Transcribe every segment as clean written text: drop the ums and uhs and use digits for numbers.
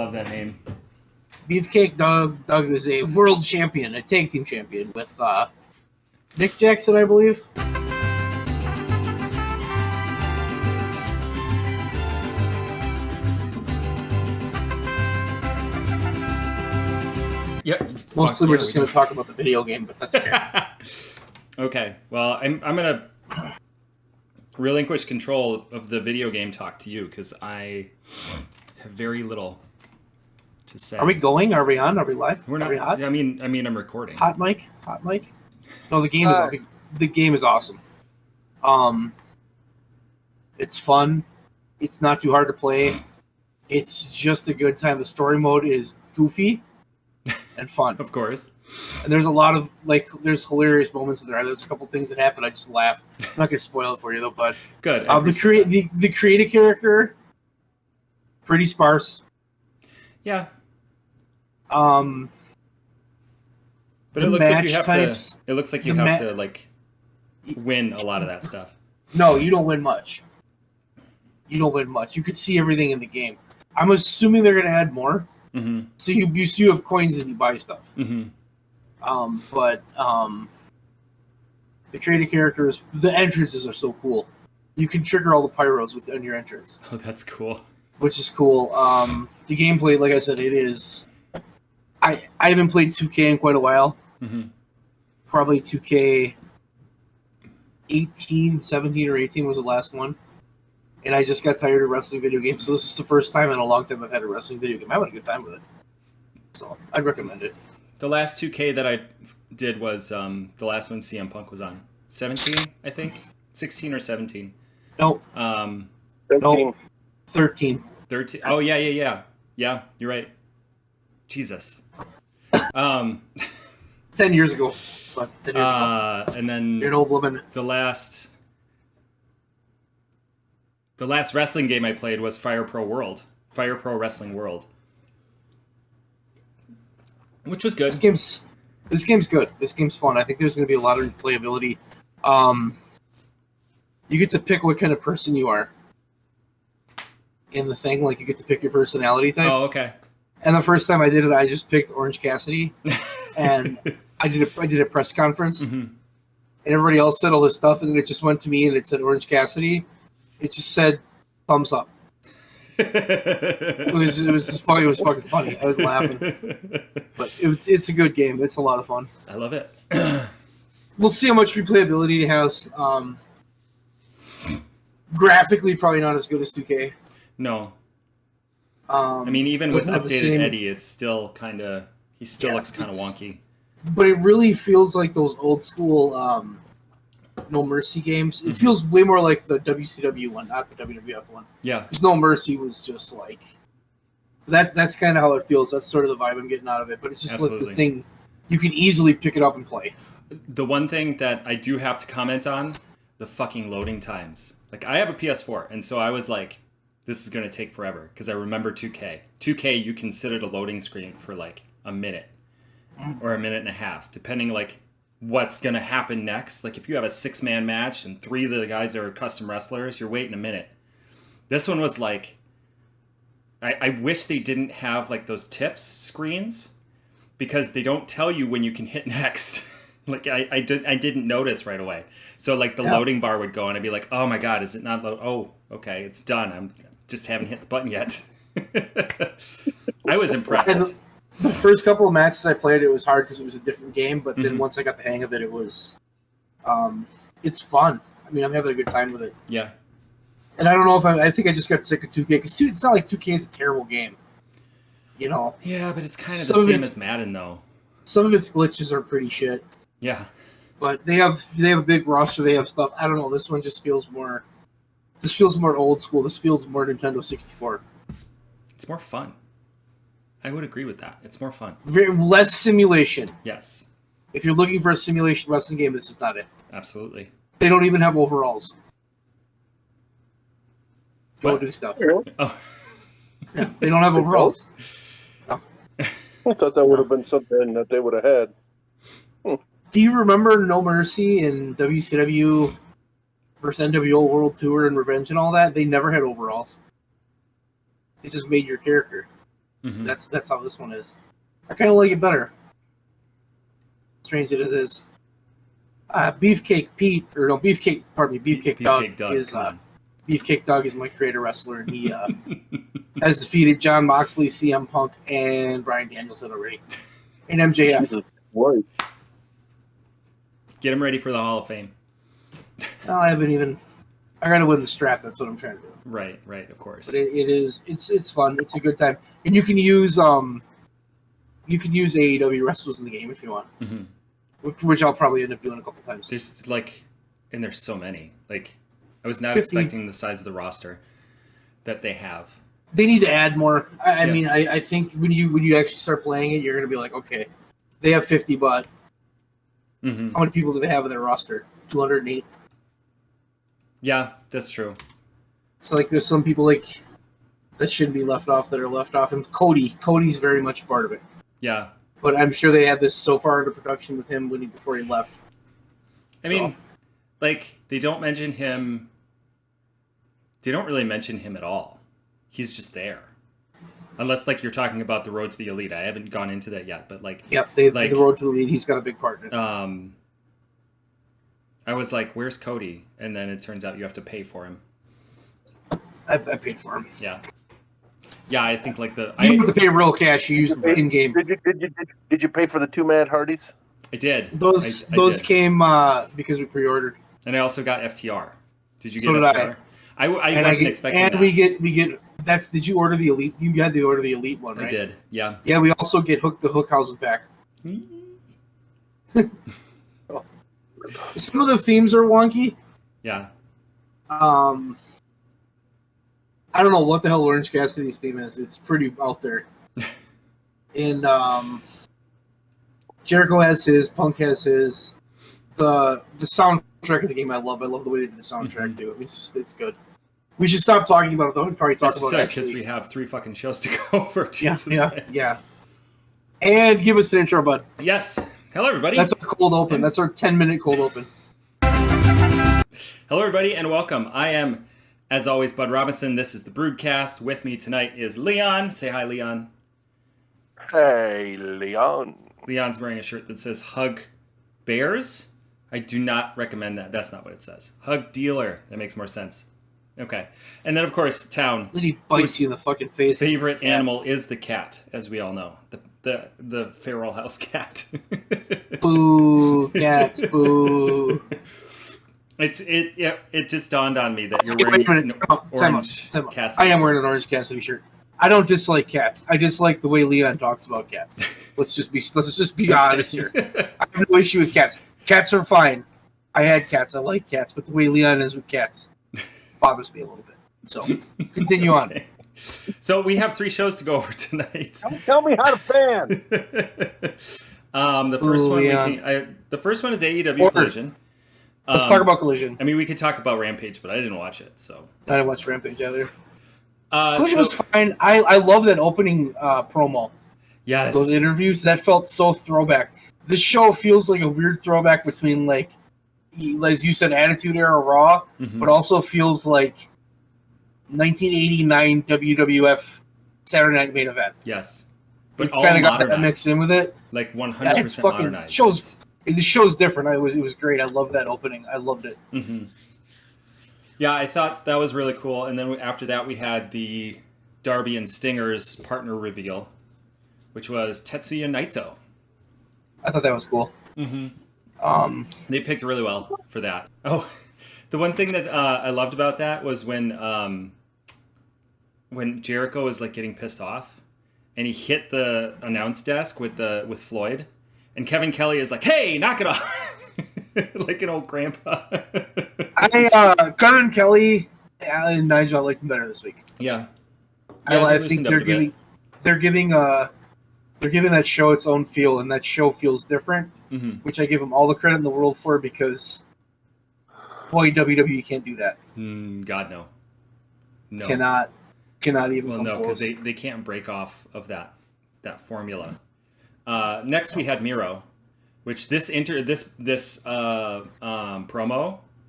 love that name. Beefcake Doug. Doug is a world champion, a tag team champion with Nick Jackson, I believe. Yep. Mostly we're just going to talk about the video game, but that's okay. Okay. Well, I'm going to relinquish control of the video game talk to you because I have very little to say. Are we going? Are we on? Are we live? We're not. Are we hot? I mean, I'm recording. Hot mic? Hot mic? No, the game is the game is awesome. It's fun. It's not too hard to play. It's just a good time. The story mode is goofy and fun. Of course. And there's a lot of, there's hilarious moments in there. There's a couple things that happen. I just laugh. I'm not going to spoil it for you, though, but... Good. The creative character, pretty sparse. Yeah. But it looks like you have to... It looks like you have to, win a lot of that stuff. No, you don't win much. You could see everything in the game. I'm assuming they're going to add more. Mm-hmm. So you have coins and you buy stuff. Mm-hmm. The creative characters, the entrances are so cool. You can trigger all the pyros on your entrance. Oh, that's cool. Which is cool. The gameplay, like I said, it is... I haven't played 2K in quite a while. Mm-hmm. Probably 2K 17 or 18 was the last one. And I just got tired of wrestling video games, so this is the first time in a long time I've had a wrestling video game. I had a good time with it. So, I'd recommend it. The last 2K that I did was the last one CM Punk was on. 17, I think? 16 or 17? Nope. 13. Nope. 13. 13. Oh, yeah. Yeah, you're right. Jesus. 10 years ago. But 10 years ago. And then you're an old woman. The last wrestling game I played was Fire Pro Wrestling World. Which was good. This game's good. This game's fun. I think there's going to be a lot of replayability. You get to pick what kind of person you are in the thing. You get to pick your personality type. Oh, okay. And the first time I did it, I just picked Orange Cassidy, and I did a press conference, mm-hmm. and everybody else said all this stuff, and then it just went to me, and it said Orange Cassidy. It just said thumbs up. It was funny. It was fucking funny. I was laughing, but it's a good game. It's a lot of fun. I love it. We'll see how much replayability it has. Graphically, probably not as good as 2K. No. I mean, even with updated Eddie, it's still he still looks kind of wonky. But it really feels like those old school No Mercy games. It feels way more like the WCW one, not the WWF one. Yeah. Because No Mercy was just that's kind of how it feels. That's sort of the vibe I'm getting out of it. But it's just the thing, you can easily pick it up and play. The one thing that I do have to comment on, the fucking loading times. I have a PS4, and so I was like, this is going to take forever, because I remember 2K. 2K, you can sit at a loading screen for a minute or a minute and a half, depending what's going to happen next. If you have a 6-man match and 3 of the guys are custom wrestlers, you're waiting a minute. This one was I wish they didn't have those tips screens, because they don't tell you when you can hit next. I didn't notice right away. So the loading bar would go and I'd be like, oh my God, is it not load? Oh, okay, it's done. I'm just haven't hit the button yet. I was impressed. And the first couple of matches I played, it was hard because it was a different game. But then once I got the hang of it, it was, it's fun. I mean, I'm having a good time with it. Yeah. And I don't know if I think I just got sick of 2K because it's not like 2K is a terrible game. Yeah, but it's kind of the same as Madden, though. Some of its glitches are pretty shit. Yeah. But they have a big roster. They have stuff. I don't know. This one just feels more. This feels more old school. This feels more Nintendo 64. It's more fun. I would agree with that. It's more fun. Less simulation. Yes. If you're looking for a simulation wrestling game, this is not it. Absolutely. They don't even have overalls. Go What? do stuff. Oh. Yeah, they don't have overalls. No. I thought that would have been something that they would have had. Do you remember No Mercy and WCW versus NWO World Tour and Revenge and all that? They never had overalls. They just made your character. Mm-hmm. That's how this one is. I kind of like it better. Strange it is. Beefcake Pete, or no, Beefcake. Pardon me, Beefcake Doug is Beefcake Doug is my creator wrestler, and he has defeated John Moxley, CM Punk, and Bryan Danielson already, and MJF. Right. Get him ready for the Hall of Fame. I haven't even. I gotta win the strap. That's what I'm trying to do. Right, of course. But it's fun. It's a good time, and you can use AEW wrestlers in the game if you want, which I'll probably end up doing a couple times. There's there's so many. Like, I was not 50. expecting the size of the roster that they have. They need to add more. I mean, I think when you actually start playing it, you're gonna be like, okay, they have 50, but how many people do they have in their roster? 208. Yeah, that's true. So there's some people that shouldn't be left off that are left off, and Cody's very much a part of it. Yeah, but I'm sure they had this so far into production with him before he left. I mean, they don't mention him. They don't really mention him at all. He's just there, unless you're talking about the Road to the Elite. I haven't gone into that yet, but the Road to the Elite. He's got a big part in it. I was like, "Where's Cody?" And then it turns out you have to pay for him. I paid for him. Yeah. Yeah, I think you have to pay real cash. You use the in-game. Did you pay for the 2 Mad Hardys? I did. Those came because we pre-ordered. And I also got FTR. Did you get so FTR? I wasn't expecting that. And we get that's. Did you order the Elite? You had to order the Elite one, right? I did. Yeah. Yeah, we also get the Hookhausen pack. Some of the themes are wonky. Yeah. I don't know what the hell Orange Cassidy's theme is. It's pretty out there. And Jericho has his, Punk has his. The soundtrack of the game I love. I love the way they do the soundtrack too. It's good. We should stop talking about it though. We probably talk about it because we have 3 fucking shows to go over. Yeah. And give us an intro, bud. Yes. Hello, everybody. That's our cold open. That's our 10-minute cold open. Hello, everybody, and welcome. I am, as always, Bud Robinson. This is the BREWDCAST. With me tonight is Leon. Say hi, Leon. Hey, Leon. Leon's wearing a shirt that says Hug Bears. I do not recommend that. That's not what it says. Hug Dealer. That makes more sense. Okay. And then, of course, Town. Then he bites you in the fucking face. Favorite animal is the cat, as we all know. The feral house cat. Boo, cats, boo. It just dawned on me that you're wearing an orange Cassidy. I am wearing an Orange Cassidy shirt. I don't dislike cats. I dislike the way Leon talks about cats. Let's just be honest here. I have no issue with cats. Cats are fine. I had cats. I like cats, but the way Leon is with cats bothers me a little bit. So continue on. Okay. So we have 3 shows to go over tonight. Tell me how to fan. The first one is AEW Collision. Let's talk about Collision. I mean, we could talk about Rampage, but I didn't watch it, so. I didn't watch Rampage either. Collision was fine. I love that opening promo. Yes. Those interviews, that felt so throwback. This show feels like a weird throwback between, as you said, Attitude Era Raw, but also feels like 1989 WWF Saturday Night Main Event. Yes. But it's kind of got that mixed in with it. 100% it's fucking modernized. The show's different. It was great. I love that opening. I loved it. Mm-hmm. Yeah, I thought that was really cool. And then after that, we had the Darby and Stinger's partner reveal, which was Tetsuya Naito. I thought that was cool. Mm-hmm. They picked really well for that. Oh, the one thing that I loved about that was when Jericho was getting pissed off, and he hit the announce desk with Floyd, and Kevin Kelly is like, "Hey, knock it off," like an old grandpa. Kevin Kelly and Nigel, I liked them better this week. Yeah, I think they're giving that show its own feel, and that show feels different, which I give them all the credit in the world for, because boy, WWE can't do that. God, no. Cannot even. Well, no, because they can't break off of that formula. Next, we had Miro, which this promo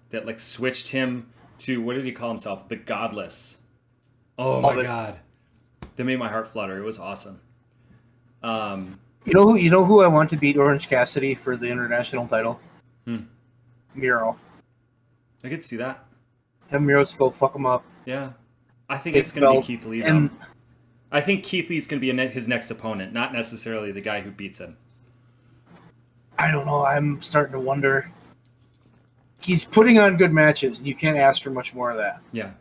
that switched him to, what did he call himself? The Godless. Oh my God. That made my heart flutter. It was awesome. You know who I want to beat Orange Cassidy for the international title? Miro. I could see that. Have Miro go fuck him up. Yeah. I think it's going to be Keith Lee, though. And I think Keith Lee's going to be his next opponent, not necessarily the guy who beats him. I don't know. I'm starting to wonder. He's putting on good matches, and you can't ask for much more of that. Yeah.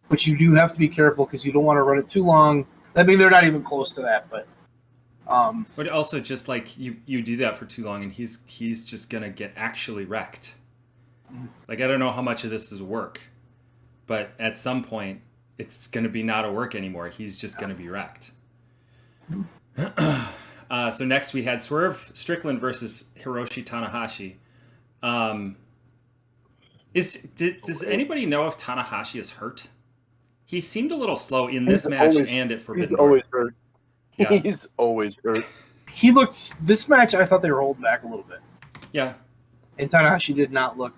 But you do have to be careful because you don't want to run it too long. I mean, they're not even close to that, but. But also, just like you do that for too long, and he's just going to get actually wrecked. Like, I don't know how much of this is work, but at some point, it's going to be not a work anymore. He's just going to be wrecked. So next we had Swerve Strickland versus Hiroshi Tanahashi. Does anybody know if Tanahashi is hurt? He seemed a little slow in this match and at Forbidden Door. He's always hurt. Yeah. He's always hurt. He looked. This match, I thought they were holding back a little bit. Yeah. And Tanahashi did not look.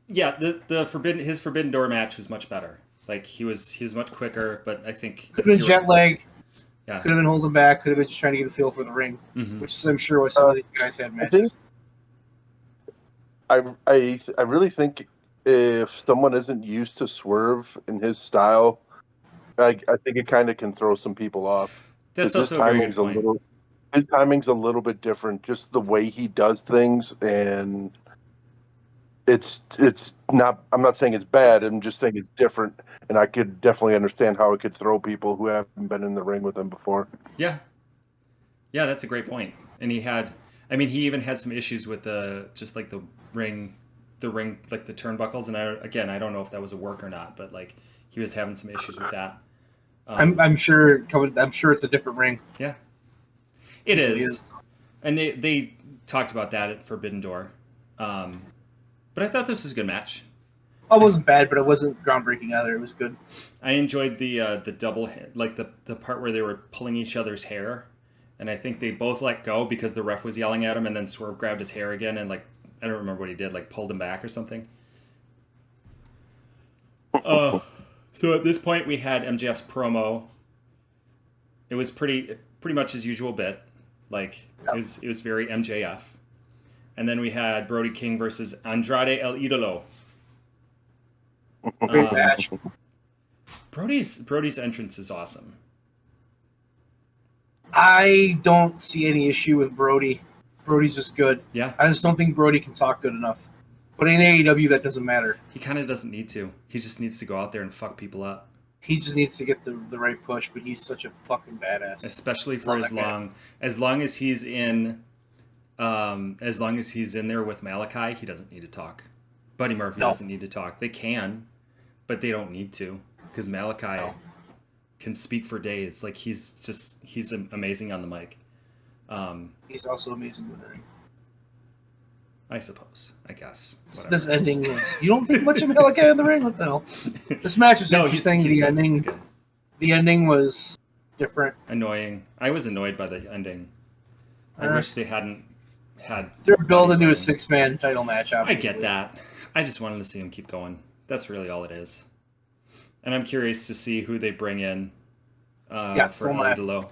Yeah, his Forbidden Door match was much better. Like he was much quicker, but I think Could have been jet lag. Yeah. Could have been holding back. Could have been just trying to get a feel for the ring, which I'm sure was some of these guys had matches. I really think if someone isn't used to Swerve in his style, I think it kind of can throw some people off. That's also a very good point. His timing's a little bit different, just the way he does things, and it's not. I'm not saying it's bad. I'm just saying it's different, and I could definitely understand how it could throw people who haven't been in the ring with him before. Yeah, that's a great point. And he even had some issues with the ring, like the turnbuckles. And I don't know if that was a work or not, but like he was having some issues with that. I'm sure it's a different ring. Yeah, it is. And they talked about that at Forbidden Door. But I thought this was a good match. It wasn't bad, but it wasn't groundbreaking either. It was good. I enjoyed the double, like the part where they were pulling each other's hair, and I think they both let go because the ref was yelling at him, and then Swerve grabbed his hair again, and like I don't remember what he did, like pulled him back or something. So at this point we had MJF's promo. It was pretty much his usual bit, like it was very MJF. And then we had Brody King versus Andrade El Idolo. Great match. Brody's entrance is awesome. I don't see any issue with Brody. Brody's just good. Yeah. I just don't think Brody can talk good enough. But in AEW, that doesn't matter. He kind of doesn't need to. He just needs to go out there and fuck people up. He just needs to get the right push, but he's such a fucking badass. Especially for as long as he's in there with Malachi, he doesn't need to talk. Buddy Murphy doesn't need to talk. They can, but they don't need to because Malachi can speak for days. Like he's amazing on the mic. He's also amazing with the ring. I suppose. I guess. Whatever. This ending was. You don't think much of Malachi in the ring? What the hell? This match was interesting. The ending was different. Annoying. I was annoyed by the ending. I wish they hadn't had. They're building to a 6-man title match. Obviously. I get that. I just wanted to see him keep going. That's really all it is. And I'm curious to see who they bring in for Idolo.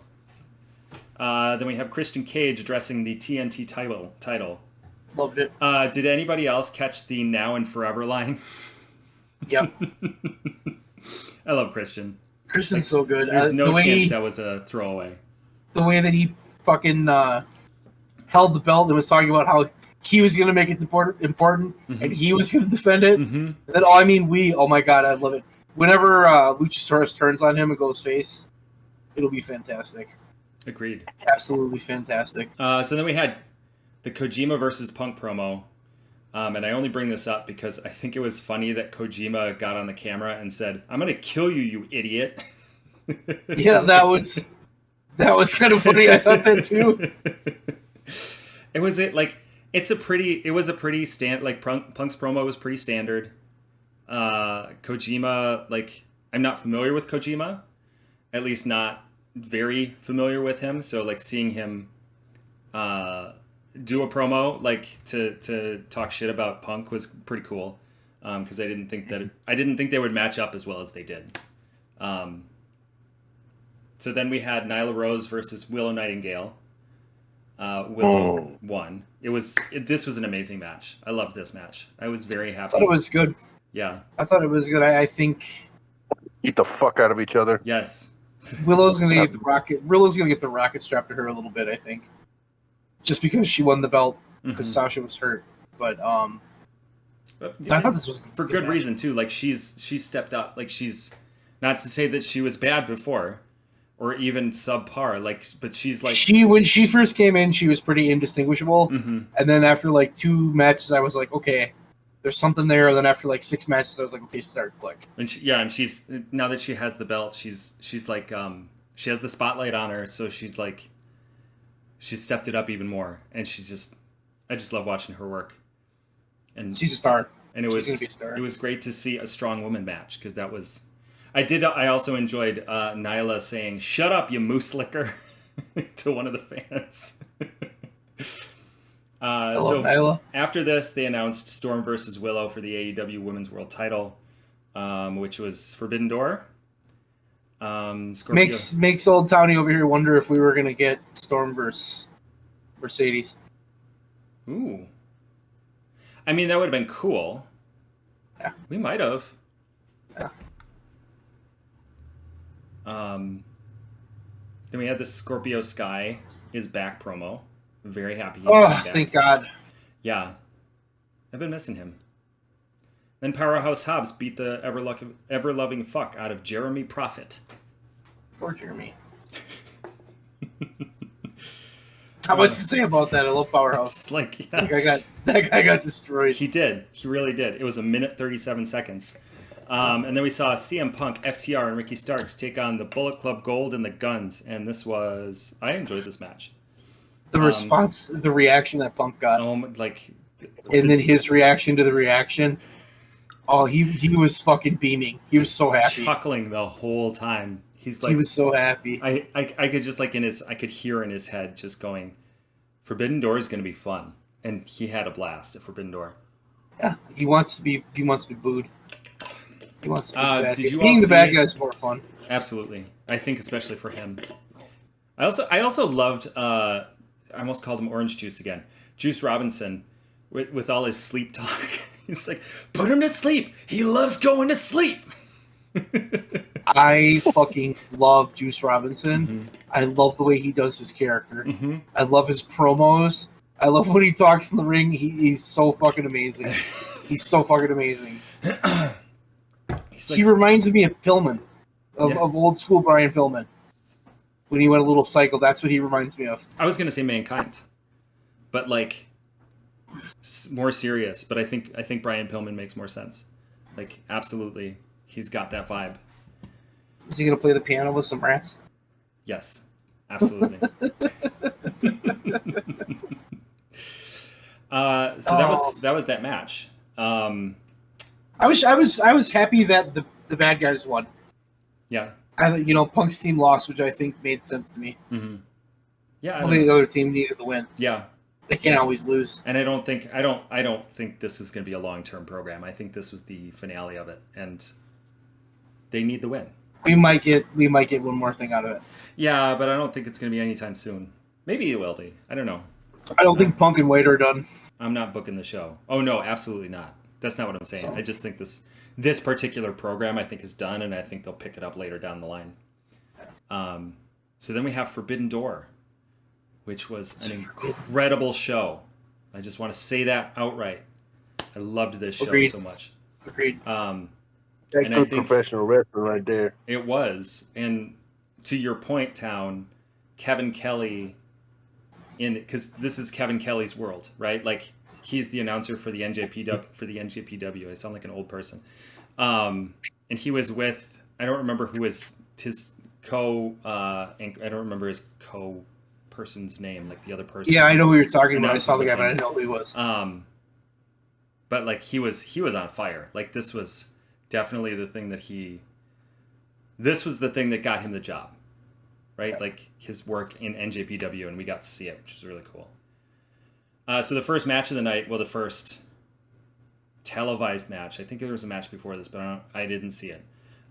Then we have Christian Cage addressing the TNT title. Loved it. Did anybody else catch the now and forever line? Yep. I love Christian. Christian's so good. There's no chance that was a throwaway. The way that he fucking held the belt and was talking about how he was going to make it important and he was going to defend it. And then, oh my God, I love it. Whenever Luchasaurus turns on him and goes face, it'll be fantastic. Agreed. Absolutely fantastic. So then we had the Kojima versus Punk promo. And I only bring this up because I think it was funny that Kojima got on the camera and said, "I'm going to kill you, you idiot." Yeah, that was kind of funny. I thought that too. It was a pretty Punk's promo was pretty standard. Kojima, like, I'm not familiar with Kojima, at least not very familiar with him. So like seeing him do a promo like to talk shit about Punk was pretty cool. Because I didn't think they would match up as well as they did. So then we had Nyla Rose versus Willow Nightingale. Willow won. This was an amazing match. I loved this match. I was very happy. I thought it was good. Yeah. I thought it was good. I think Eat the fuck out of each other. Yes. Willow's gonna get the rocket. Willow's gonna get the rocket strapped to her a little bit. I think, just because she won the belt because Sasha was hurt. But I thought this was for good reason too. Like she's stepped up. Like she's not to say that she was bad before, or even subpar. Like, but she's like when she first came in, she was pretty indistinguishable. And then after like 2 matches, I was like, okay, there's something there. And then after like 6 matches, I was like, okay, she started to click. And she's now that she has the belt, she's like she has the spotlight on her, so she's stepped it up even more. And I just love watching her work. And she's a star. And it was great to see a strong woman match because that was. I also enjoyed Nyla saying "Shut up, you moose licker" to one of the fans. So Nyla. After this, they announced Storm versus Willow for the AEW Women's World Title, which was Forbidden Door. Scorpio. Makes old Townie over here wonder if we were gonna get Storm versus Mercedes. Ooh. I mean, that would have been cool. Yeah. We might have. Yeah. Then we had the Scorpio Sky is back promo. I'm very happy he's back. Thank God. Yeah. I've been missing him. Then Powerhouse Hobbs beat the ever-loving fuck out of Jeremy Prophet. Poor Jeremy. Not much to say about that. I love Powerhouse. Like, yeah. That guy got destroyed. He did. He really did. It was 1:37 seconds. And then we saw CM Punk, FTR, and Ricky Starks take on the Bullet Club Gold and the Guns. And I enjoyed this match. The response, the reaction that Punk got. And then his reaction to the reaction. Oh, he was fucking beaming. He was so happy. Chuckling the whole time. He's like, he was so happy. I could just I could hear in his head just going, Forbidden Door is going to be fun. And he had a blast at Forbidden Door. Yeah, he wants to be booed. He wants to be the bad guy. Being the bad guy is more fun. Absolutely. I think especially for him. I also loved I almost called him Orange Juice again. Juice Robinson with all his sleep talk. He's like, put him to sleep. He loves going to sleep. I fucking love Juice Robinson. I love the way he does his character. I love his promos. I love when he talks in the ring. He's so fucking amazing. He's so fucking amazing. He reminds me of Pillman, of old school Brian Pillman. When he went a little psycho, that's what he reminds me of. I was gonna say Mankind, but like more serious. But I think Brian Pillman makes more sense. Like absolutely, he's got that vibe. Is he gonna play the piano with some rats? Yes, absolutely. So that was that match. I was happy that the bad guys won. Yeah. Punk's team lost, which I think made sense to me. Yeah. Only the other team needed the win. Yeah. They can't always lose. And I don't think this is going to be a long-term program. I think this was the finale of it, and they need the win. We might get one more thing out of it. Yeah, but I don't think it's going to be anytime soon. Maybe it will be. I don't know. I don't think Punk and Wade are done. I'm not booking the show. Oh no, absolutely not. That's not what I'm saying. So. I just think this particular program I think is done, and I think they'll pick it up later down the line. So then we have Forbidden Door, which was an incredible show. I just want to say that outright. I loved this show so much. Agreed. That's good professional wrestling right there. It was. And to your point, Town, Kevin Kelly, because this is Kevin Kelly's world, right? Like, he's the announcer for the NJPW. I sound like an old person. And he was with, I don't remember who his I don't remember his person's name, like the other person. Yeah, I know who you're talking about. I saw the guy, but I didn't know who he was. But like he was on fire. Like this was definitely the thing this was the thing that got him the job, right? Like his work in NJPW, and we got to see it, which was really cool. So the first match of the night, the first televised match, I think there was a match before this, but I didn't see it,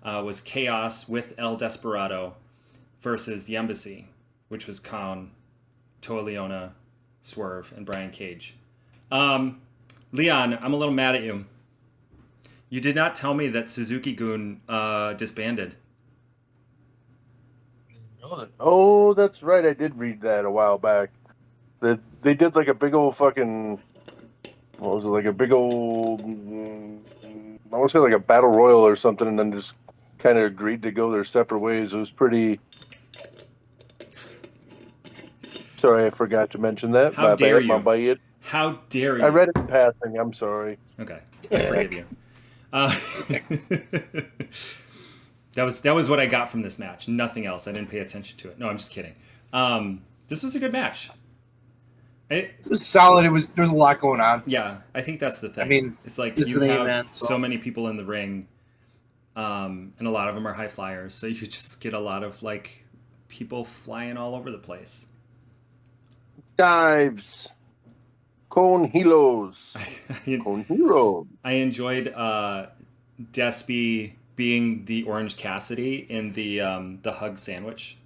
was Chaos with El Desperado versus the Embassy, which was Khan, Toa Leona, Swerve, and Brian Cage. Leon, I'm a little mad at you. You did not tell me that Suzuki-gun disbanded. Oh, that's right. I did read that a while back. That they did like a big old fucking, what was it, like a big old, I want to say like a battle royal or something, and then just kind of agreed to go their separate ways. It was pretty. Sorry, I forgot to mention that. How dare you? My bad. How dare you? I read it in passing. I'm sorry. Okay, I forgive you. That was what I got from this match. Nothing else. I didn't pay attention to it. No, I'm just kidding. This was a good match. It was solid. There was a lot going on. Yeah, I think that's the thing. I mean, it's like it's you an have event, so many people in the ring, and a lot of them are high flyers. So you just get a lot of like people flying all over the place. Dives. Con Heroes. Con Heroes. I enjoyed Despy being the Orange Cassidy in the hug sandwich.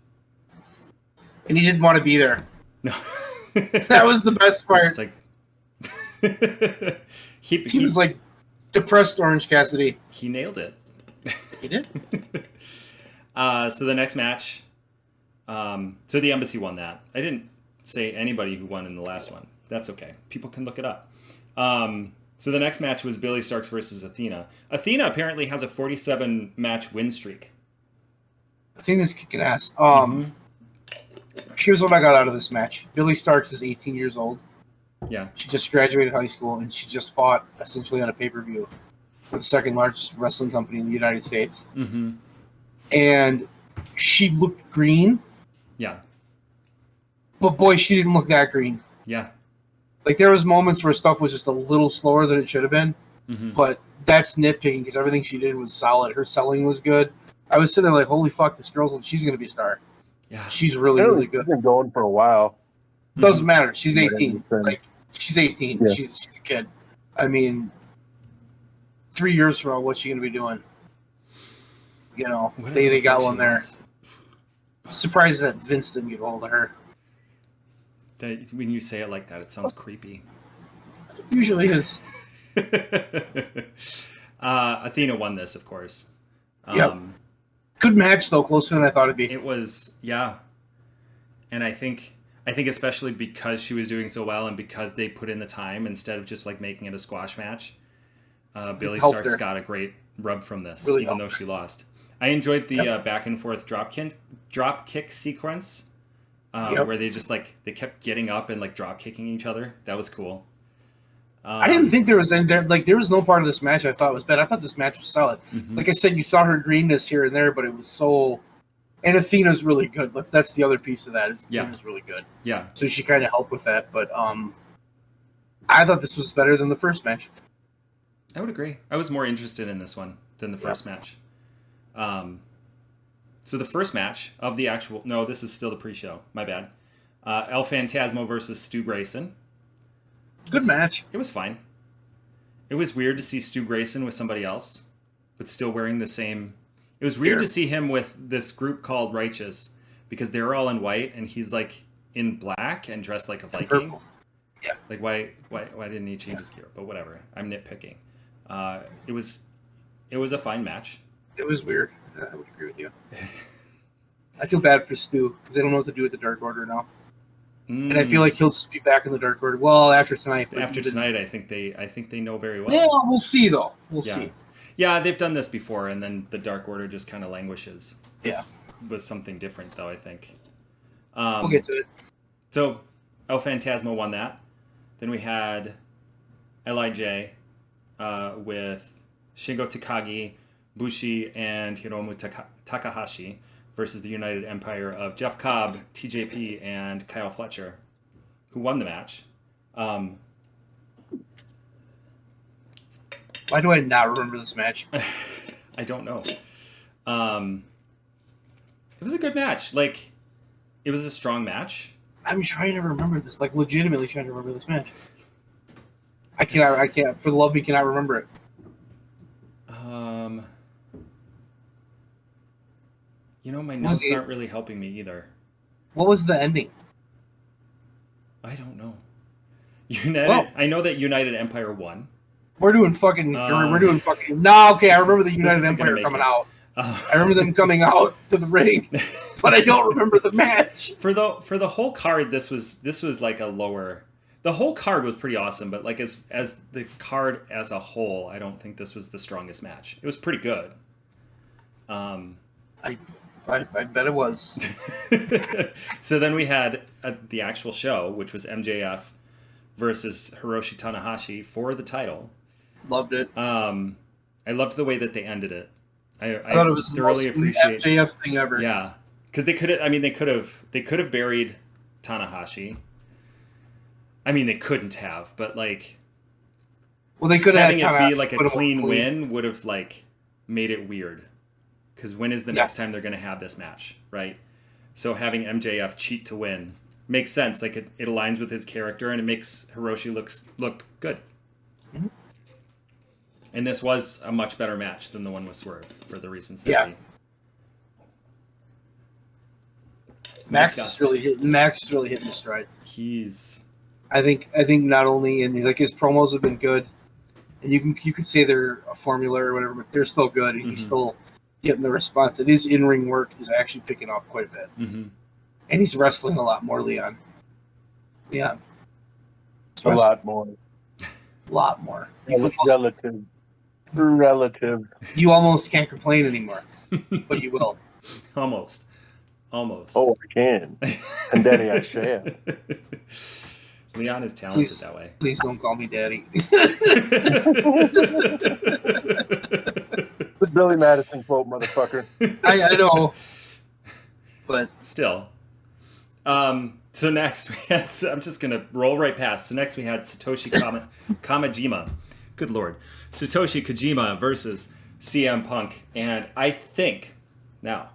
And he didn't want to be there. No. That was the best part. It's like he was like depressed Orange Cassidy. He nailed it. He did. So the next match, so the Embassy won that. I didn't say anybody who won in the last one. That's okay. People can look it up. So the next match was Billy Starks versus Athena. Athena apparently has a 47 match win streak. Athena's kicking ass. Here's what I got out of this match. Billy Starks is 18 years old. Yeah. She just graduated high school, and she just fought essentially on a pay-per-view for the second largest wrestling company in the United States. Mm-hmm. And she looked green. Yeah. But boy, she didn't look that green. Yeah. Like, there was moments where stuff was just a little slower than it should have been. Mm-hmm. But that's nitpicking because everything she did was solid. Her selling was good. I was sitting there like, holy fuck, she's going to be a star. Yeah. She's really good. She's been going for a while. Doesn't matter. She's 18. Yeah. Like, she's 18. Yeah. She's a kid. I mean, 3 years from now, what's she going to be doing? You know, they got one there. Surprised that Vince didn't get a hold of her. When you say it like that, it sounds creepy. It usually is. Athena won this, of course. Yep. Good match, though. Closer than I thought it'd be. It was, yeah. And I think especially because she was doing so well and because they put in the time instead of just like making it a squash match, Billy Starks got a great rub from this, really even though she lost. I enjoyed the back and forth drop kick sequence where they just like they kept getting up and like drop kicking each other. That was cool. I didn't think there was any there was no part of this match I thought was bad. I thought this match was solid. Mm-hmm. Like I said, you saw her greenness here and there, but it was so. And Athena's really good. That's the other piece of that. Athena's really good. Yeah. So she kind of helped with that, but I thought this was better than the first match. I would agree. I was more interested in this one than the first match. So the first match of the actual this is still the pre-show. My bad. El Phantasmo versus Stu Grayson. Good match. It was fine. It was weird to see Stu Grayson with somebody else, but still wearing the same. It was weird to see him with this group called Righteous because they were all in white and he's like in black and dressed like a Viking. Yeah. Like why didn't he change his gear? But whatever. I'm nitpicking. It was a fine match. It was weird. I would agree with you. I feel bad for Stu because they don't know what to do with the Dark Order now. And I feel like he'll just be back in the Dark Order. Well, after tonight. After tonight, I think they know very well. Yeah, we'll see though. We'll see. Yeah, they've done this before, and then the Dark Order just kind of languishes. This was something different, though, I think. We'll get to it. So, El Phantasmo won that. Then we had LIJ with Shingo Takagi, Bushi, and Hiromu Takahashi versus the United Empire of Jeff Cobb, TJP, and Kyle Fletcher, who won the match. Why do I not remember this match? I don't know. It was a good match. Like, it was a strong match. I'm trying to remember this. Like, legitimately trying to remember this match. I can't. For the love of me, cannot remember it. You know, my What was notes the- aren't really helping me either. What was the ending? I don't know. United. Well- I know that United Empire won. We're doing fucking. Um, we're doing fucking. No, okay. I this- remember the this United isn't gonna Empire make coming it. out. I remember them coming out to the ring, but I don't remember the match. For the whole card, this was like a lower. The whole card was pretty awesome, but like as the card as a whole, I don't think this was the strongest match. It was pretty good. I bet it was. So then we had the actual show, which was MJF versus Hiroshi Tanahashi for the title. Loved it. I loved the way that they ended it. I thought it was thoroughly the most appreciate. MJF thing ever. Yeah, because they could have. I mean, they could have buried Tanahashi. I mean, they couldn't have, but like Well, they could have having had it be like a put him clean win would have like made it weird. Because when is the next time they're going to have this match, right? So having MJF cheat to win makes sense. Like it aligns with his character and it makes Hiroshi look good. Mm-hmm. And this was a much better match than the one with Swerve for the reasons that we Max discussed. is really hitting his stride. I think not only in like his promos have been good, and you can say they're a formula or whatever, but they're still good, and he's still getting the response. And his in-ring work is actually picking up quite a bit, and he's wrestling a lot more, Leon. Yeah, A lot more. a lot more. Relative. You almost can't complain anymore, but you will. almost. Oh, I can. And Daddy, I shall. Leon is talented Please, that way. please don't call me daddy. The Billy Madison quote, motherfucker. I know, but Still. So next we had, I'm just going to roll right past. So next we had Satoshi Kamajima. Good Lord. Satoshi Kojima versus CM Punk. And I think, now,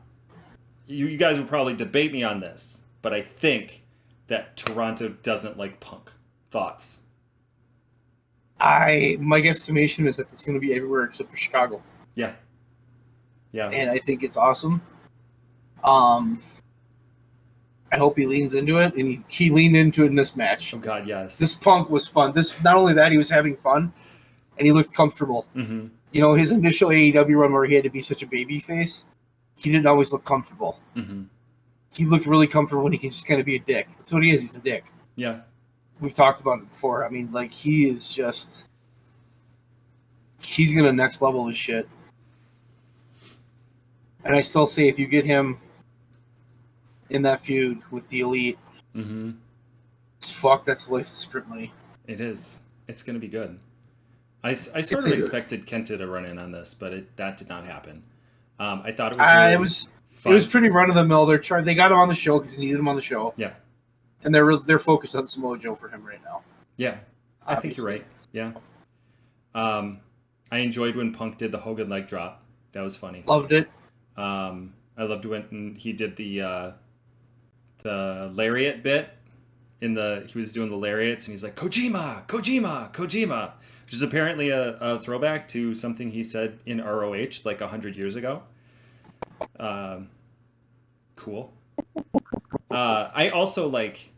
you guys would probably debate me on this, but I think that Toronto doesn't like Punk. Thoughts? my guesstimation is that it's going to be everywhere except for Chicago. Yeah. Yeah. And I think it's awesome. I hope he leans into it, and he leaned into it in this match. Oh God, yes. This Punk was fun. Not only that, he was having fun, and he looked comfortable. Mm-hmm. You know, his initial AEW run where he had to be such a baby face, he didn't always look comfortable. Mm-hmm. He looked really comfortable when he can just kind of be a dick. That's what he is. He's a dick. Yeah. We've talked about it before. I mean, like, he is just... He's going to next level his shit. And I still say if you get him in that feud with the Elite, that's license script money. It is. It's going to be good. I sort of expected Kenta to run in on this, but that did not happen. I thought it was really fun. It was pretty run of the mill. They got him on the show because they needed him on the show. Yeah. And they're focused on Samoa Joe for him right now. Yeah, I think you're right. Yeah. I enjoyed when Punk did the Hogan leg drop. That was funny. Loved it. I loved when he did the lariat bit. He was doing the lariats and he's like, Kojima, Kojima, Kojima, which is apparently a throwback to something he said in ROH like 100 years ago. Cool. I also like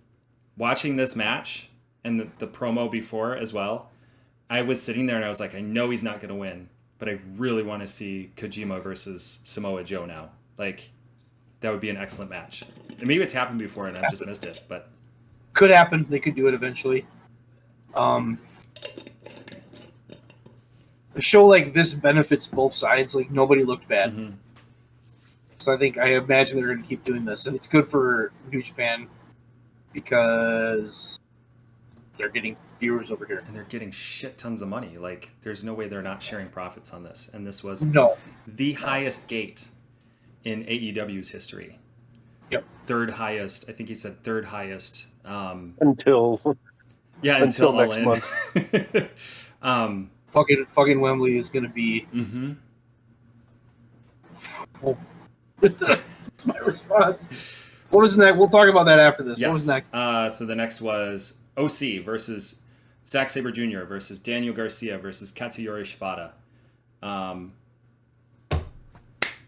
watching this match and the promo before as well. I was sitting there and I was like, I know he's not going to win, but I really want to see Kojima versus Samoa Joe now. Like, that would be an excellent match. And maybe it's happened before and I've just missed it, but could happen. They could do it eventually. A show like this benefits both sides. Like, nobody looked bad. Mm-hmm. So I imagine they're going to keep doing this. And it's good for New Japan because they're getting viewers over here. And they're getting shit tons of money. Like, there's no way they're not sharing profits on this. And this was the highest gate in AEW's history. Yep. Third highest. I think he said third highest. Until All next month. Fucking Wembley is going to be... Mm-hmm. Oh. That's my response. What was next? We'll talk about that after this. Yes. What was next? So the next was OC versus Zack Sabre Jr. versus Daniel Garcia versus Katsuyori Shibata.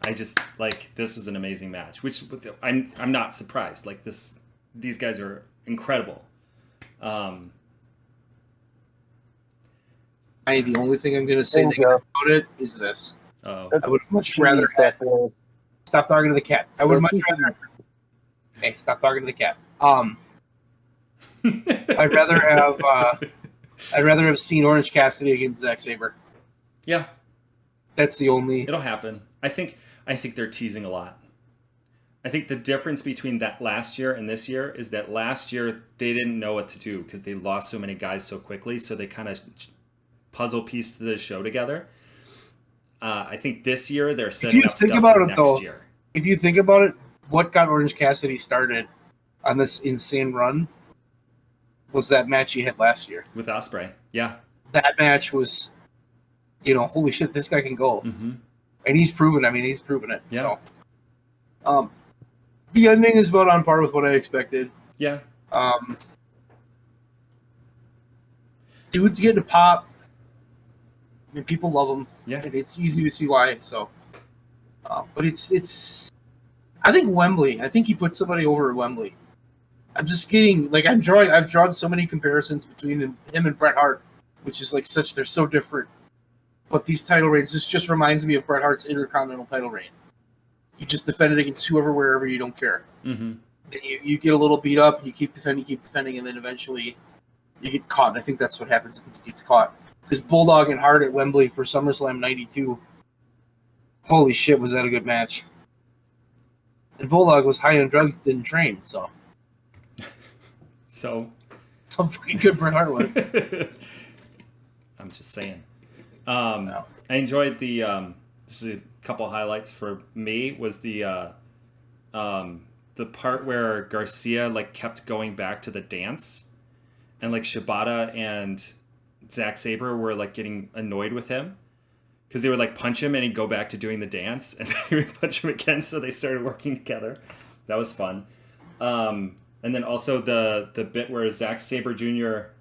I I just like this was an amazing match, which I'm not surprised. Like these guys are incredible. The only thing I'm gonna say about it is this: Oh, I would much rather stop talking to the cat. I would much rather. Hey, stop talking to the cat. I'd rather have seen Orange Cassidy against Zack Sabre. yeah, That's the only. it'll happen. I think they're teasing a lot. I think the difference between that last year and this year is that last year they didn't know what to do because they lost so many guys so quickly, so they kind of puzzle pieced the show together. I think this year they're setting up stuff for next year. If you think about it, what got Orange Cassidy started on this insane run was that match he had last year with Ospreay. Yeah, that match was, holy shit, this guy can go, mm-hmm. and he's proven. I mean, he's proven it. Yeah. So, the ending is about on par with what I expected. Yeah. Dude's getting a pop. I mean, people love him. Yeah. And it's easy to see why. So, but it's. I think Wembley. I think he put somebody over at Wembley. I'm just getting I've drawn so many comparisons between him and Bret Hart, which is they're so different. But these title reigns, this just reminds me of Bret Hart's Intercontinental title reign. You just defend it against whoever, wherever, you don't care. Mm-hmm. And you get a little beat up, and you keep defending, and then eventually you get caught. And I think that's what happens. I think he gets caught. Because Bulldog and Hart at Wembley for SummerSlam 92, holy shit, was that a good match. And Bulldog was high on drugs, didn't train, so. So. How fucking good Bret Hart was. I'm just saying. I enjoyed the, this is a couple highlights for me, was the part where Garcia kept going back to the dance, and Shibata and Zack Sabre were getting annoyed with him because they would punch him and he'd go back to doing the dance, and then he would punch him again, so they started working together. That was fun. And then also the bit where Zack Sabre Jr.,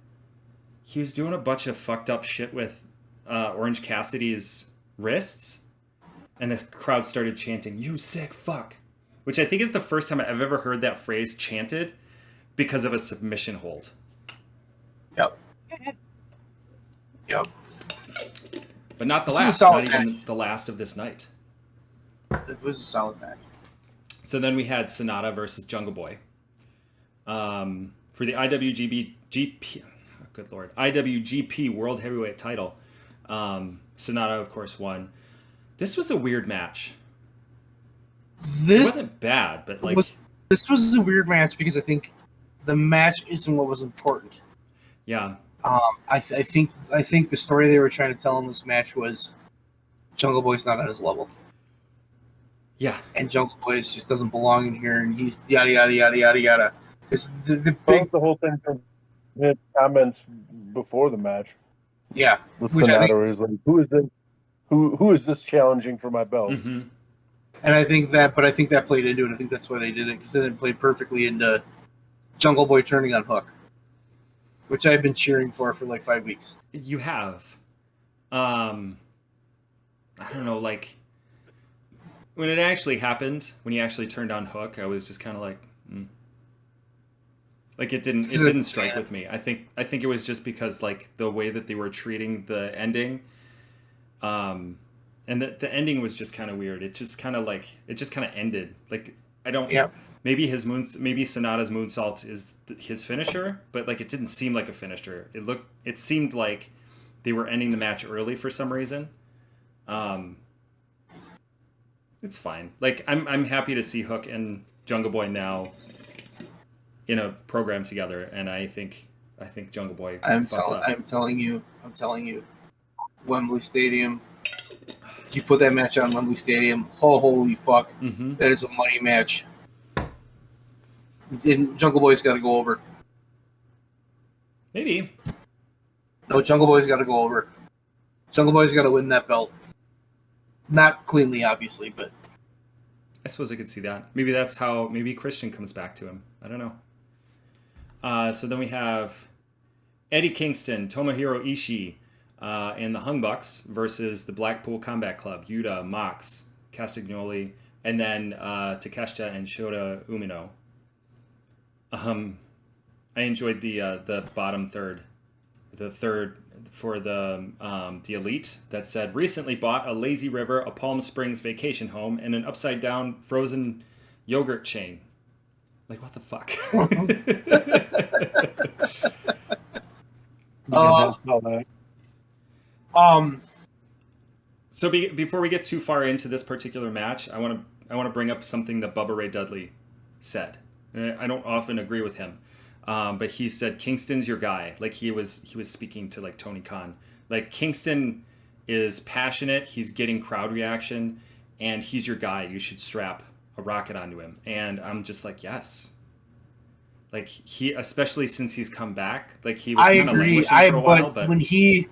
he was doing a bunch of fucked up shit with Orange Cassidy's wrists, and the crowd started chanting, "You sick fuck," which I think is the first time I've ever heard that phrase chanted because of a submission hold. Yep. Yep. But not the last, not even the last of this night. It was a solid match. So then we had Sonata versus Jungle Boy. For the IWGP World Heavyweight title. Sonata, of course, won. This was a weird match. It wasn't bad, but this was a weird match because I think the match isn't what was important. Yeah. I think the story they were trying to tell in this match was Jungle Boy's not on his level. Yeah. And Jungle Boy just doesn't belong in here, and he's yada yada yada yada yada. It's the whole thing from his comments before the match. Yeah. Which Sonata is who is this? Who is this challenging for my belt? Mm-hmm. And I think that played into it. I think that's why they did it, because then it played perfectly into Jungle Boy turning on Hook, which I've been cheering for 5 weeks. You have. I don't know, when it actually happened, when he actually turned on Hook, I was just kind of it didn't strike with me. I think it was just because the way that they were treating the ending, and the ending was just kind of weird. It just kind of ended. I don't. Yeah. Maybe Sonata's moonsault is his finisher, but it didn't seem like a finisher. It seemed like they were ending the match early for some reason. It's fine. I'm happy to see Hook and Jungle Boy now in a program together, and I think Jungle Boy. I'm telling you, Wembley Stadium. If you put that match on Wembley Stadium, holy fuck, mm-hmm. That is a money match. And Jungle Boy's got to go over. Maybe. No, Jungle Boy's got to go over. Jungle Boy's got to win that belt. Not cleanly, obviously, but I suppose I could see that. Maybe that's how. Maybe Christian comes back to him. I don't know. So then we have Eddie Kingston, Tomohiro Ishii, and the Hung Bucks versus the Blackpool Combat Club, Yuta, Mox, Castagnoli, and then Takeshita and Shota Umino. I enjoyed the bottom third, the third for the elite that said recently bought a lazy river, a Palm Springs vacation home, and an upside down frozen yogurt chain. Like, what the fuck? So before we get too far into this particular match, I want to bring up something that Bubba Ray Dudley said. And I don't often agree with him, but he said Kingston's your guy. Like he was speaking to like Tony Khan. Like Kingston is passionate. He's getting crowd reaction, and he's your guy. You should strap a rocket onto him. And I'm just like, yes. Like he, especially since he's come back, like he was kind of languishing for a while. But when he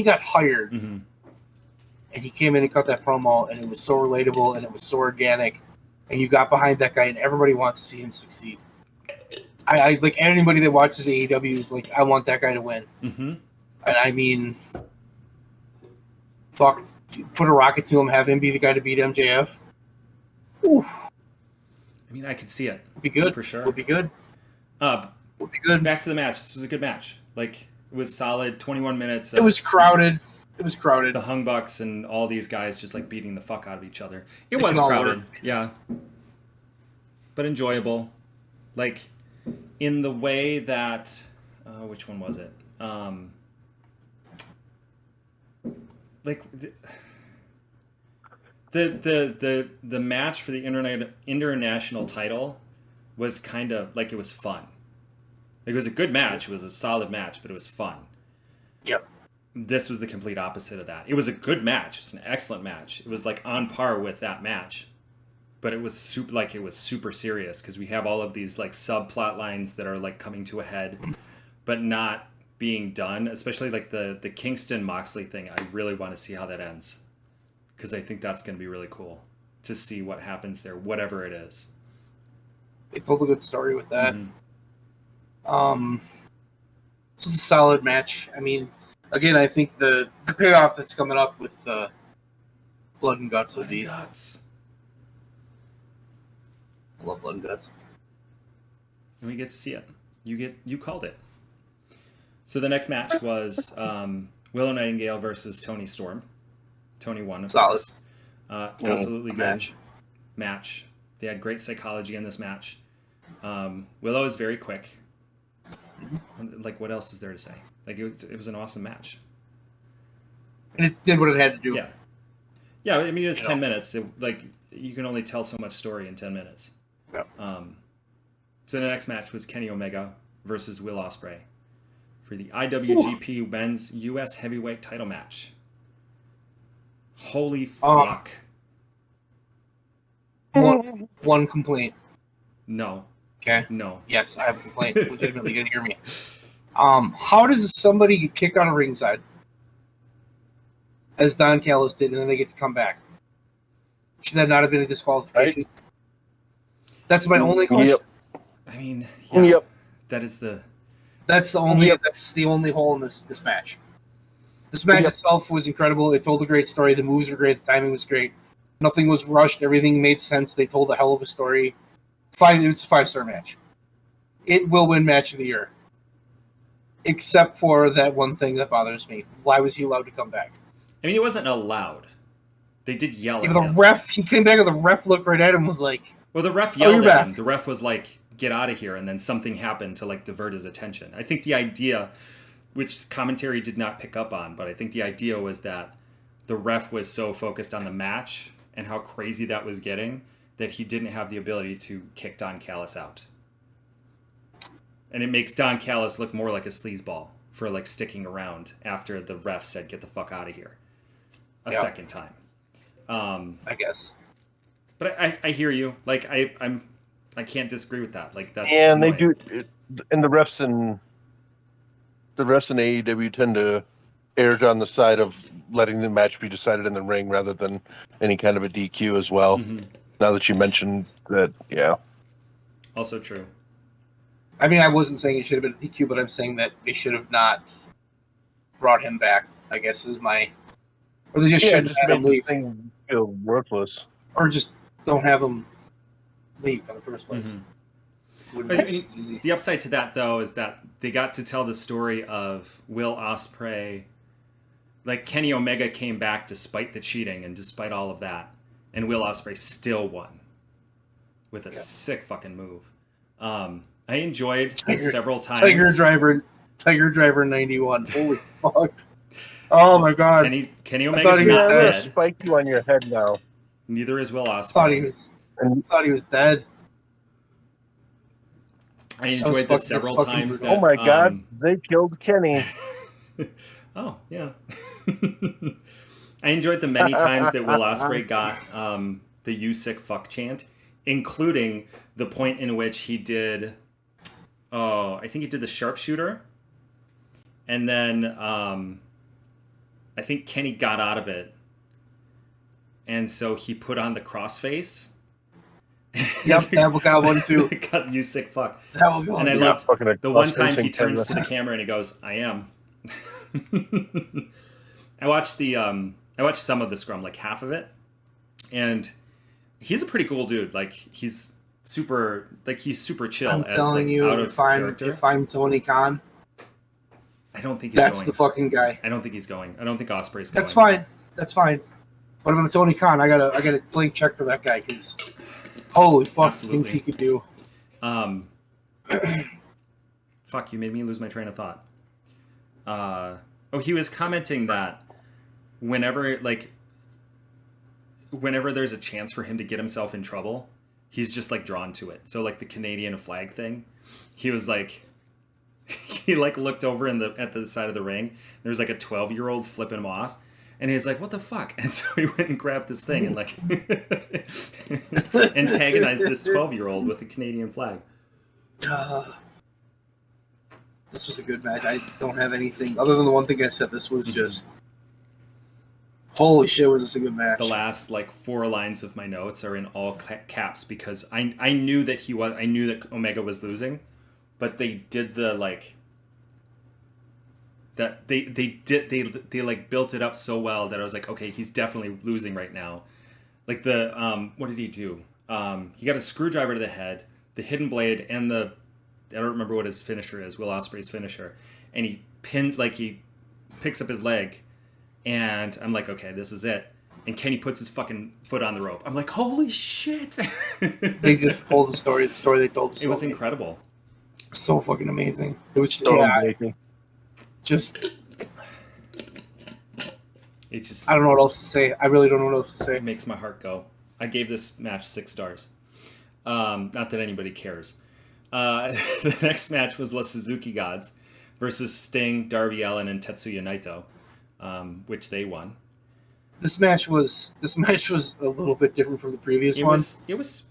got hired, mm-hmm. and he came in and cut that promo, and it was so relatable and it was so organic, and you got behind that guy, and everybody wants to see him succeed. I like anybody that watches AEW is like, I want that guy to win. Mm-hmm. And I mean, fuck, put a rocket to him, have him be the guy to beat MJF. Oof. I mean, I could see it. Would be good for sure. Would be good. Would be good. Back to the match. This was a good match. Like it was solid. 21 minutes. It was crowded. It was crowded. The Hung Bucks and all these guys just like beating the fuck out of each other. It was crowded. Yeah. But enjoyable. Like in the way that which one was it? Like the match for the international title was kind of like, it was fun. Like, it was a good match. It was a solid match, but it was fun. Yep. This was the complete opposite of that. It was a good match. It was an excellent match. It was like on par with that match, but it was super serious because we have all of these like subplot lines that are like coming to a head, but not being done. Especially like the Kingston Moxley thing. I really want to see how that ends because I think that's going to be really cool to see what happens there, whatever it is. They told a good story with that. Mm-hmm. This is a solid match. I mean, again, I think the payoff that's coming up with Blood and Guts will be. Guts. I love Blood and Guts. And we get to see it. You called it. So the next match was Willow Nightingale versus Tony Storm. Tony won, of solid. course. Absolutely good match. They had great psychology in this match. Willow is very quick. Like, what else is there to say? Like, it was an awesome match. And it did what it had to do. Yeah. Yeah, I mean, it was 10 minutes. Like, you can only tell so much story in 10 minutes. Yeah. So the next match was Kenny Omega versus Will Ospreay for the IWGP Men's U.S. Heavyweight title match. Holy fuck. One complaint. No. Okay. No. Yes, I have a complaint. Legitimately, you gotta hear me. How does somebody get kicked out of ringside, as Don Callis did, and then they get to come back? Should that not have been a disqualification? Right. That's my only question. Yep. I mean, yeah, yep. That's the only hole in this match. This match itself was incredible. It told a great story. The moves were great. The timing was great. Nothing was rushed. Everything made sense. They told a hell of a story. It was a 5-star match. It will win match of the year. Except for that one thing that bothers me. Why was he allowed to come back? I mean, he wasn't allowed. They did yell at him. The ref, he came back and the ref looked right at him and was like... Well, the ref yelled at him. The ref was like, get out of here. And then something happened to like divert his attention. I think the idea, which commentary did not pick up on, but I think the idea was that the ref was so focused on the match and how crazy that was getting that he didn't have the ability to kick Don Callis out. And it makes Don Callis look more like a sleazeball for like sticking around after the ref said, get the fuck out of here a second time. I guess. But I hear you. Like I can't disagree with that. Like that's and annoying. They do, and the refs in AEW tend to err on the side of letting the match be decided in the ring rather than any kind of a DQ as well. Mm-hmm. Now that you mentioned that, yeah. Also true. I mean, I wasn't saying it should have been a DQ, but I'm saying that they should have not brought him back, I guess is my Or they just Yeah, shouldn't just have make him the leave. thing feel worthless. Or just don't have him leave in the first place. Mm-hmm. Wouldn't be just as easy. The upside to that, though, is that they got to tell the story of Will Ospreay. Like, Kenny Omega came back despite the cheating and despite all of that. And Will Ospreay still won with a sick fucking move. I enjoyed this several times. Tiger Driver 91. Holy fuck. Oh my god. Kenny Omega's not I'm dead. gonna spike you on your head now. Neither is Will Ospreay. Thought he was dead. I enjoyed this several times. Oh my god, they killed Kenny. Oh, yeah. I enjoyed the many times that Will Ospreay got the "You sick fuck" chant, including the point in which he did. Oh, I think he did the sharpshooter, and then I think Kenny got out of it, and so he put on the crossface. Yep, that got one too. Got "You sick fuck." That will go. And I loved the one time he turns to the camera and he goes, "I am." I watched some of the scrum, like half of it, and he's a pretty cool dude. Like he's super chill. I'm as, telling like, you, out of character. if I'm Tony Khan, I don't think he's that's going. the fucking guy. I don't think he's going. I don't think Ospreay's going. That's fine. But if I'm Tony Khan, I gotta blank check for that guy because holy fuck, the things he could do. Fuck, you made me lose my train of thought. He was commenting that whenever there's a chance for him to get himself in trouble, he's just like drawn to it. So like the Canadian flag thing, he was like, he like looked over at the side of the ring. There was like a 12-year-old flipping him off, and he's like, "What the fuck?" And so he went and grabbed this thing and like antagonized this 12-year-old with the Canadian flag. This was a good match. I don't have anything other than the one thing I said. This was just holy shit. Was this a good match? The last like 4 lines of my notes are in all caps because I knew that I knew that Omega was losing, but they did the like that they like built it up so well that I was like, okay, he's definitely losing right now. Like the what did he do? He got a screwdriver to the head, the hidden blade, and I don't remember what his finisher is, Will Ospreay's finisher. And he picks up his leg, and I'm like, okay, this is it. And Kenny puts his fucking foot on the rope. I'm like, holy shit! They just told the story they told. It was incredible. So fucking amazing. It was so amazing. It just. I don't know what else to say. I really don't know what else to say. It makes my heart go. I gave this match 6 stars. Not that anybody cares. The next match was La Suzuki Gods versus Sting, Darby Allin, and Tetsuya Naito, which they won. This match was a little bit different from the previous one. It was.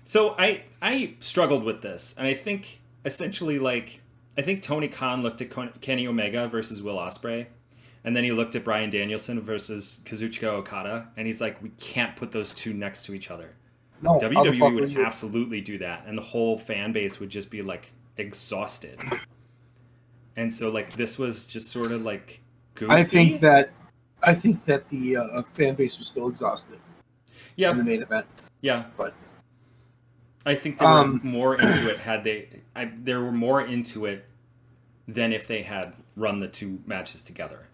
So I struggled with this, and I think essentially I think Tony Khan looked at Kenny Omega versus Will Ospreay, and then he looked at Bryan Danielson versus Kazuchika Okada, and he's like, we can't put those two next to each other. No, WWE would absolutely do that, and the whole fan base would just be like exhausted. And so like this was just sort of like goofy. I think that the fan base was still exhausted. Yeah. In the main event. Yeah. But I think they were more into it they were more into it than if they had run the 2 matches together.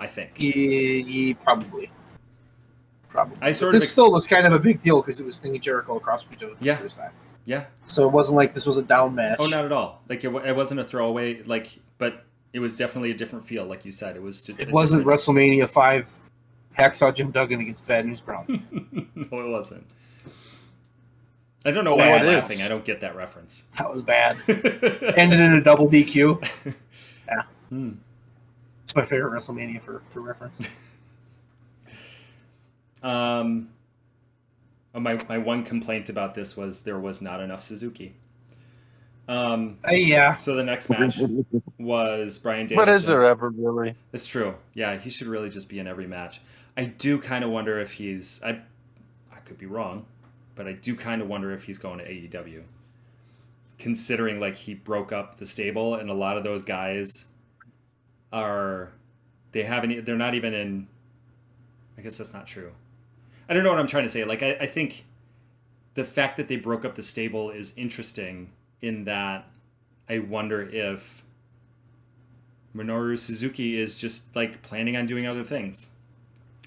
I think. Yeah, probably. This still was kind of a big deal because it was Sting and Jericho across from each other the first time. Yeah. So it wasn't like this was a down match. Oh, not at all. Like it wasn't a throwaway. But it was definitely a different feel, like you said. It wasn't WrestleMania 5 Hacksaw Jim Duggan against Bad News Brown. No, it wasn't. I don't know why I'm laughing. I don't get that reference. That was bad. Ended in a double DQ. Yeah. It's my favorite WrestleMania for reference. My one complaint about this was there was not enough Suzuki. Yeah. So the next match was Bryan Danielson. But is there ever really? It's true. Yeah, he should really just be in every match. I do kind of wonder if he's. I could be wrong, but I do kind of wonder if he's going to AEW. Considering like he broke up the stable, and a lot of those guys they're not even in I guess that's not true. I don't know what I'm trying to say. Like, I think the fact that they broke up the stable is interesting in that I wonder if Minoru Suzuki is just like planning on doing other things.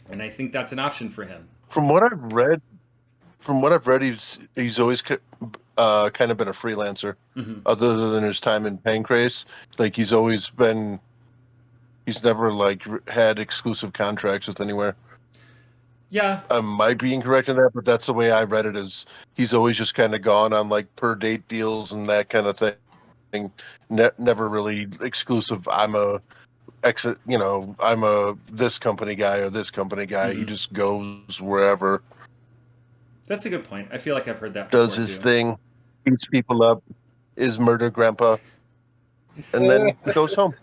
And I think that's an option for him. From what I've read, he's always kind of been a freelancer. Mm-hmm. Other than his time in Pancrase, like he's never like had exclusive contracts with anywhere. Yeah. I might be incorrect in that, but that's the way I read it. Is he's always just kind of gone on like per date deals and that kind of thing. Never really exclusive. I'm a this company guy or this company guy. Mm-hmm. He just goes wherever. That's a good point. I feel like I've heard that Does before, his too. thing, beats people up, is murder grandpa, and then goes home.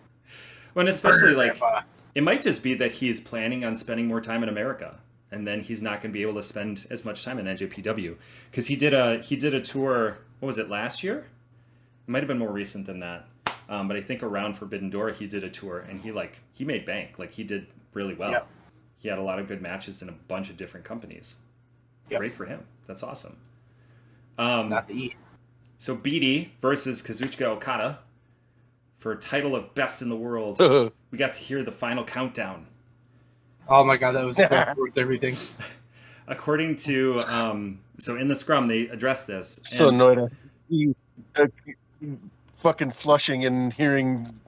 Well, and especially like Grandpa. it might just be that he's planning on spending more time in America, and then he's not going to be able to spend as much time in NJPW because he did a tour. What was it, last year? It might have been more recent than that, but I think around Forbidden Door he did a tour, and he made bank. Like he did really well. Yep. He had a lot of good matches in a bunch of different companies. Yep. Great for him. That's awesome. Not the E. So BD versus Kazuchika Okada for title of best in the world. We got to hear the final countdown. Oh my god, that was worth everything. According to so in the scrum they addressed this. So and annoyed. Fucking Flushing and hearing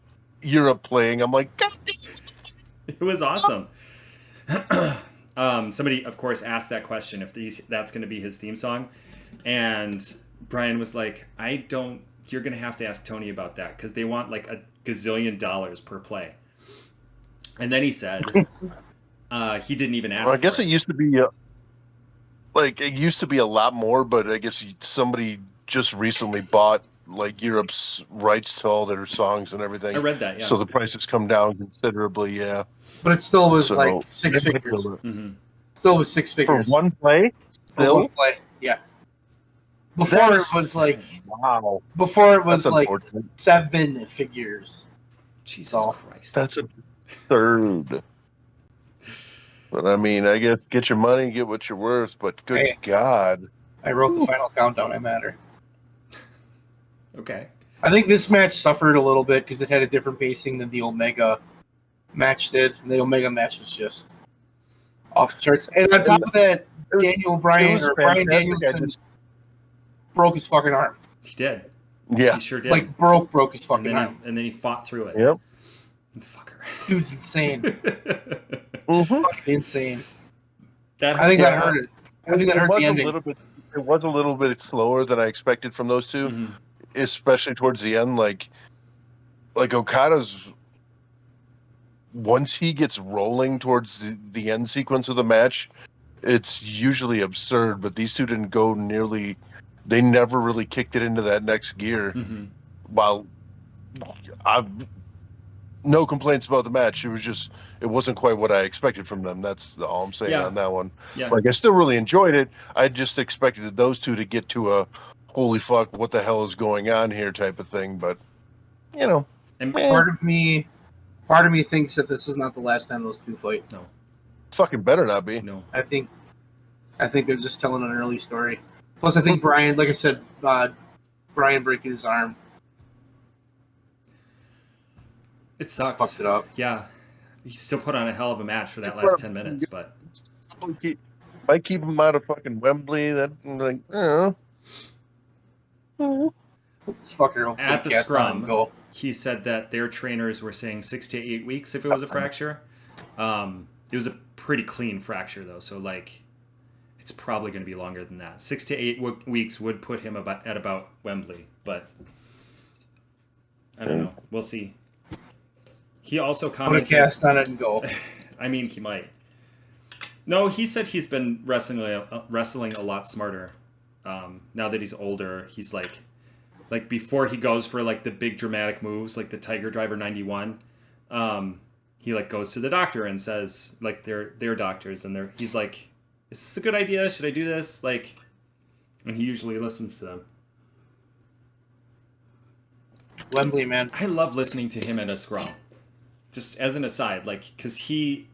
Europe playing. I'm like, God damn. It was awesome. Somebody, of course, asked that question if that's going to be his theme song, and Brian was like, you're going to have to ask Tony about that because they want like $1 gazillion per play. And then he said he didn't even ask. Well, I guess for it used to be a lot more, but I guess somebody just recently bought like Europe's rights to all their songs and everything. I read that, yeah. So the prices come down considerably, yeah. But it still was So- like six figures. Mm-hmm. Still was six For figures. one play? For Still? one play. Yeah. Before That it is- was like Wow. That's like unfortunate. 7 figures. Jesus So, Christ. That's absurd. But I mean, I guess get your money, get what you're worth, but good Hey. God. I wrote the final countdown. I matter. Okay. I think this match suffered a little bit because it had a different pacing than the Omega match did. And the Omega match was just off the charts. And on top of that, Brian fantastic. Danielson broke his fucking arm. He did. Yeah. He sure did. Like broke his and fucking then arm. and then he fought through it. Yep. Fucker. Dude's insane. Mm-hmm. Fucking insane. That I think Yeah. that hurt it. I think that hurt the ending. It was a little bit slower than I expected from those two, Mhm. especially towards the end. Like Okada's, once he gets rolling towards the end sequence of the match, it's usually absurd. But these two didn't go nearly. They never really kicked it into that next gear. Mhm. While I've no complaints about the match, it wasn't quite what I expected from them. That's all I'm saying Yeah. on that one. Yeah. Like I still really enjoyed it. I just expected those two to get to a holy fuck, what the hell is going on here type of thing. But you know, And Part of me thinks that this is not the last time those two fight. fucking better not be. no. I think they're just telling an early story. Plus, I think Brian, like I said, Brian breaking his arm It just sucks. fucked it up. Yeah. He still put on a hell of a match for that last 10 minutes, but Might keep him out of fucking Wembley. That like, This fucker will At the cast on scrum. and go. he said that their trainers were saying 6 to 8 weeks if it was a fracture. It was a pretty clean fracture though, so like it's probably going to be longer than that. 6 to 8 weeks would put him at about Wembley, but I don't know. We'll see. He also Put a commented. cast on it and go. I mean, he might. No, he said he's been wrestling a lot smarter. Now that he's older, he's like before he goes for like the big dramatic moves, like the Tiger Driver 91. He like goes to the doctor and says like they're doctors, and he's like, "Is this a good idea? Should I do this?" Like, and he usually listens to them. Wembley, man. I love listening to him at a scrum. Just as an aside, like, because he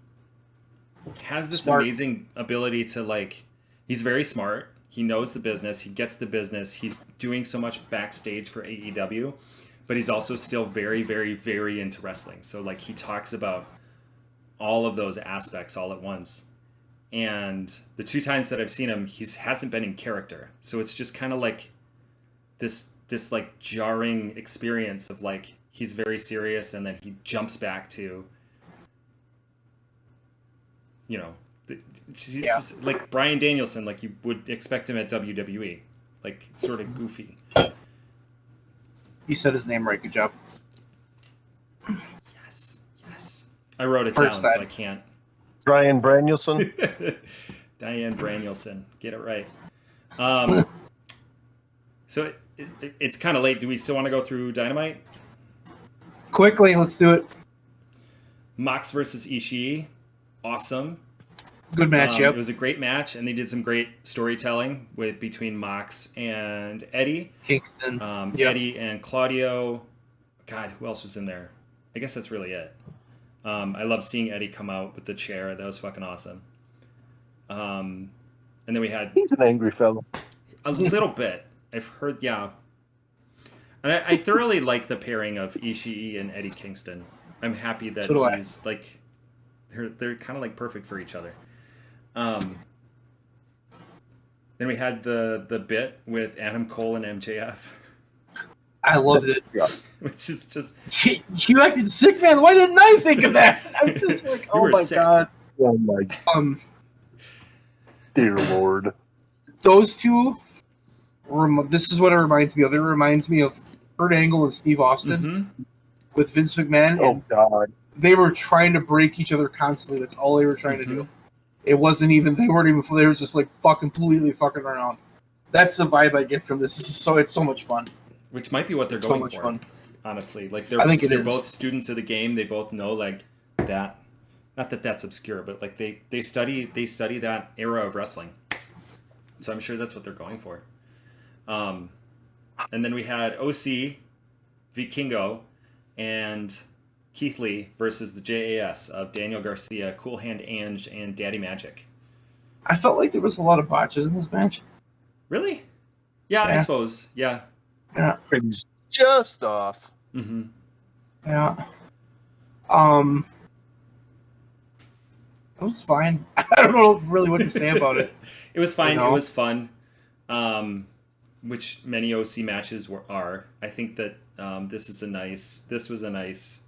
has this Smart. amazing ability to like, he's very smart. He knows the business. He gets the business. He's doing so much backstage for AEW, but he's also still very, very, very into wrestling. So like he talks about all of those aspects all at once. And the 2 times that I've seen him, he hasn't been in character. So it's just kind of like this like jarring experience of like he's very serious and then he jumps back to, you know, he's just like Bryan Danielson, like you would expect him at WWE, like sort of goofy. You said his name right. Good job. Yes. I wrote it First down, time. so I can't. Brian Branielson. Diane Branielson, get it right. So it's kind of late. Do we still want to go through Dynamite? Quickly, let's do it. Mox versus Ishii, awesome. Good match. Yep. It was a great match, and they did some great storytelling between Mox and Eddie. Kingston. Yep. Eddie and Claudio. God, who else was in there? I guess that's really it. I love seeing Eddie come out with the chair. That was fucking awesome. And then we had He's an angry fellow. a little bit. I've heard, yeah. And I thoroughly like the pairing of Ishii and Eddie Kingston. I'm happy that So do I. he's like, they're kind of like perfect for each other. Then we had the bit with Adam Cole and MJF, I loved it. which is just You acted sick, man. Why didn't I think of that? I'm just like, oh were my sick. god. Oh my dear Lord. Those two. This is what it reminds me of. It reminds me of Kurt Angle and Steve Austin with Vince McMahon. Oh And God. they were trying to break each other constantly. That's all they were trying to do. It wasn't even. They weren't even. They were just like completely fucking around. That's the vibe I get from this. It's so much fun. which might be what they're It's so going much for. fun. Honestly, like I think they're is. both students of the game. They both know like that. Not that that's obscure, but like they study that era of wrestling. So I'm sure that's what they're going for. And then we had OC, Vikingo, and Keith Lee versus the JAS of Daniel Garcia, Cool Hand Ange, and Daddy Magic. I felt like there was a lot of botches in this match. Really? Yeah, I Yeah. suppose. Yeah. Yeah. He's just off. Mm-hmm. Yeah. It was fine. I don't know really what to say about it. It was fine. You know? It was fun. Which many OC matches are. I think that this was a nice.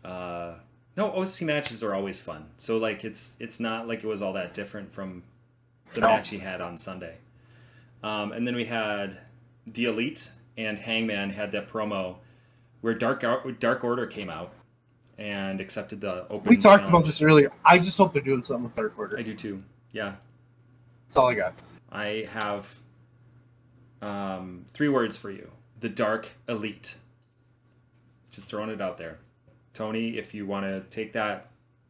No, OC matches are always fun. So like it's not like it was all that different from the match he had on Sunday. And then we had the Elite and Hangman had that promo where Dark Order came out and accepted the open. We talked challenge. about this earlier. I just hope they're doing something with Dark Order. I do too. Yeah. That's all I got. I have 3 words for you. The Dark Elite. Just throwing it out there. Tony, if you want to take that,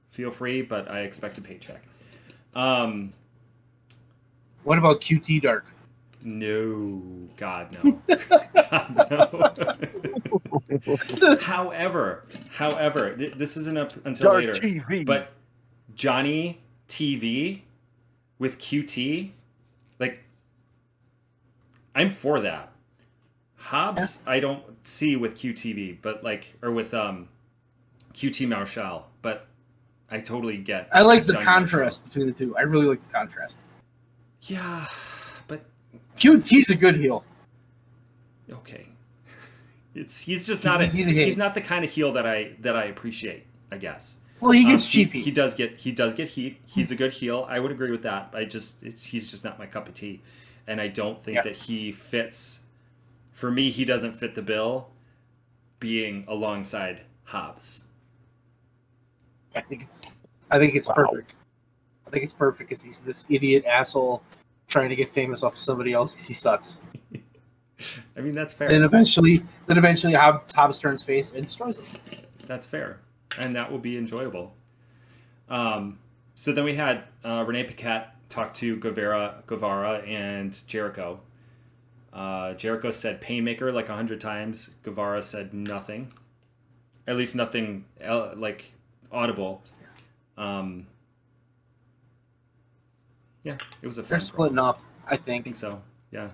feel free, but I expect a paycheck. What about QT Dark? No. God, no. God, no. However, this isn't up until Dark later. TV. But Johnny TV with QT, like, I'm for that. Hobbs, I don't see with QTV, but like, or with QT Marshall, but I totally get. I like the Johnny contrast between the two. I really like the contrast. Yeah, but QT's a good heel. okay. He's just not easy to hate. he's not the kind of heel that I appreciate, I guess. Well, he gets cheapy. He does get heat. He's a good heel. I would agree with that. He's just not my cup of tea, and I don't think that he fits. For me, he doesn't fit the bill, being alongside Hobbs. I think it's perfect. I think it's perfect because he's this idiot asshole trying to get famous off of somebody else because he sucks. I mean, that's fair. Then eventually Hobbs turns face and destroys him. That's fair, and that will be enjoyable. So then we had Renee Paquette talk to Guevara and Jericho. Jericho said Painmaker like 100 times. Guevara said nothing. At least nothing like audible. Yeah, it was a fun They're splitting up, I I think. think so. Yeah.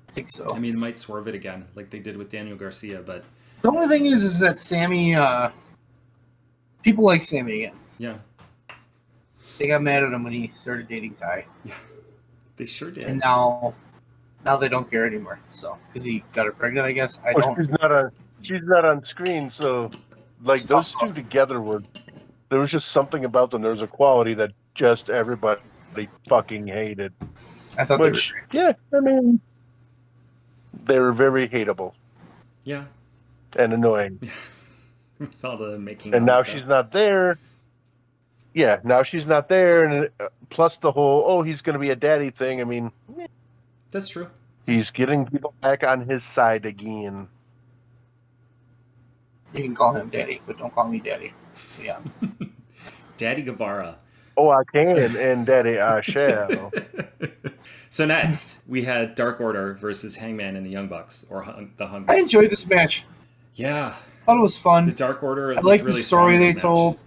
I think so. I mean, it might swerve it again, like they did with Daniel Garcia, but The only thing is that Sammy, people like Sammy again. yeah, They got mad at him when he started dating Ty, they sure did. and now they don't care anymore. So because he got her pregnant, I guess. I Well, don't. she's not on screen, so like those two together there was just something about them. There was a quality that just everybody fucking hated. I thought Which, yeah, I mean, they were very hateable Yeah. and annoying. With all the making And out now stuff. she's not there. Yeah, now she's not there, and plus the whole he's going to be a daddy thing. I mean, That's true. he's getting people back on his side again. you can call him Daddy, but don't call me Daddy. Yeah. Daddy Guevara. Oh, I can, and daddy, I shall. So next, we had Dark Order versus Hangman and the Young Bucks, or the Hung I Bucks. enjoyed this match. Yeah. Thought it was fun. The Dark Order I like really the story strong in they this match. told.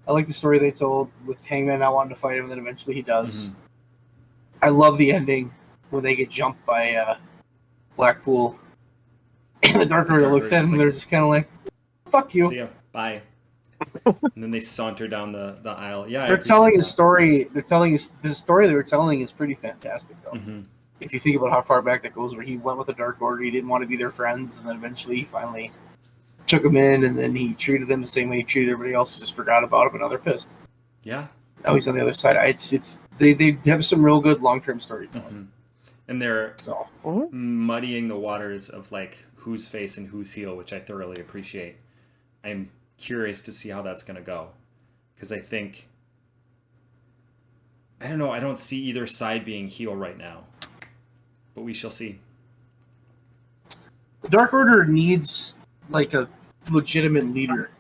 I like the story they told with Hangman not wanting to fight him, and then eventually he does. Mhm. I love the ending when they get jumped by Blackpool, and the Dark Order Dark looks Order at just him, and like, they're just kind of like, "Fuck you." See ya. Bye. And then they saunter down the aisle. Yeah, They're telling a story. They're telling us the story they were telling is pretty fantastic, though. Mm-hmm. If you think about how far back that goes, where he went with the Dark Order, he didn't want to be their friends, and then eventually he finally took them in, and then he treated them the same way he treated everybody else, just forgot about them, and now they're pissed. Yeah. Now he's on the other side. They have some real good long term storytelling. Mm-hmm. And they're So muddying the waters of like who's face and who's heel, which I thoroughly appreciate. I'm curious to see how that's going to go, because I think, I don't know, I don't see either side being heel right now, but we shall see. the Dark Order needs like a legitimate leader,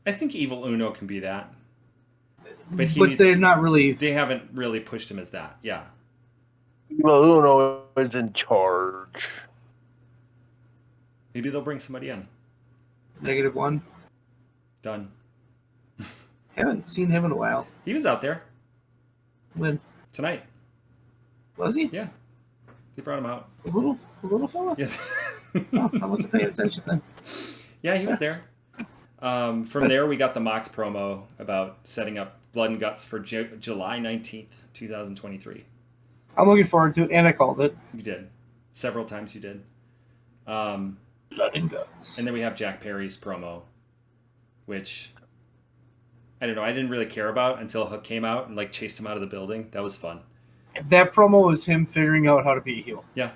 I think Evil Uno can be that, but they're not really. They haven't really pushed him as that. Yeah. Well, Uno is in charge. Maybe they'll bring somebody in. -1. Done. Haven't seen him in a while. He was out there When tonight. was he? Yeah. They brought him out. A little fella. Yeah. Oh, I wasn't paying attention then. Yeah, he was there. From there, we got the Mox promo about setting up Blood and Guts for July 19th, 2023. I'm looking forward to it, and I called it. You did. Several times you did. Blood and Guts. And then we have Jack Perry's promo, which, I don't know, I didn't really care about until Hook came out and like chased him out of the building. That was fun. That promo was him figuring out how to be a heel. Yeah.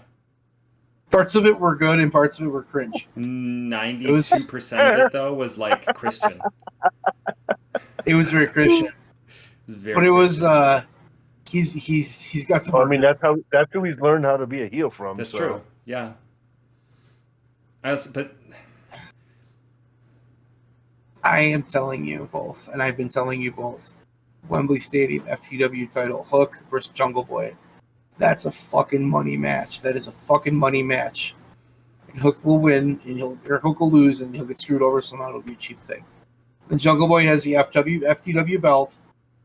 Parts of it were good, and parts of it were cringe. 92% of it, though, was like Christian. It was very Christian. It was very But it was Christian. he's got some. Well, I mean, that's who he's learned how to be a heel from. That's so. true. Yeah. But I am telling you both, and I've been telling you both. Wembley Stadium FTW title, Hook versus Jungle Boy. That's a fucking money match. That is a fucking money match. And Hook will win, and Hook will lose, and he'll get screwed over somehow. It'll be a cheap thing. And Jungle Boy has the FTW belt.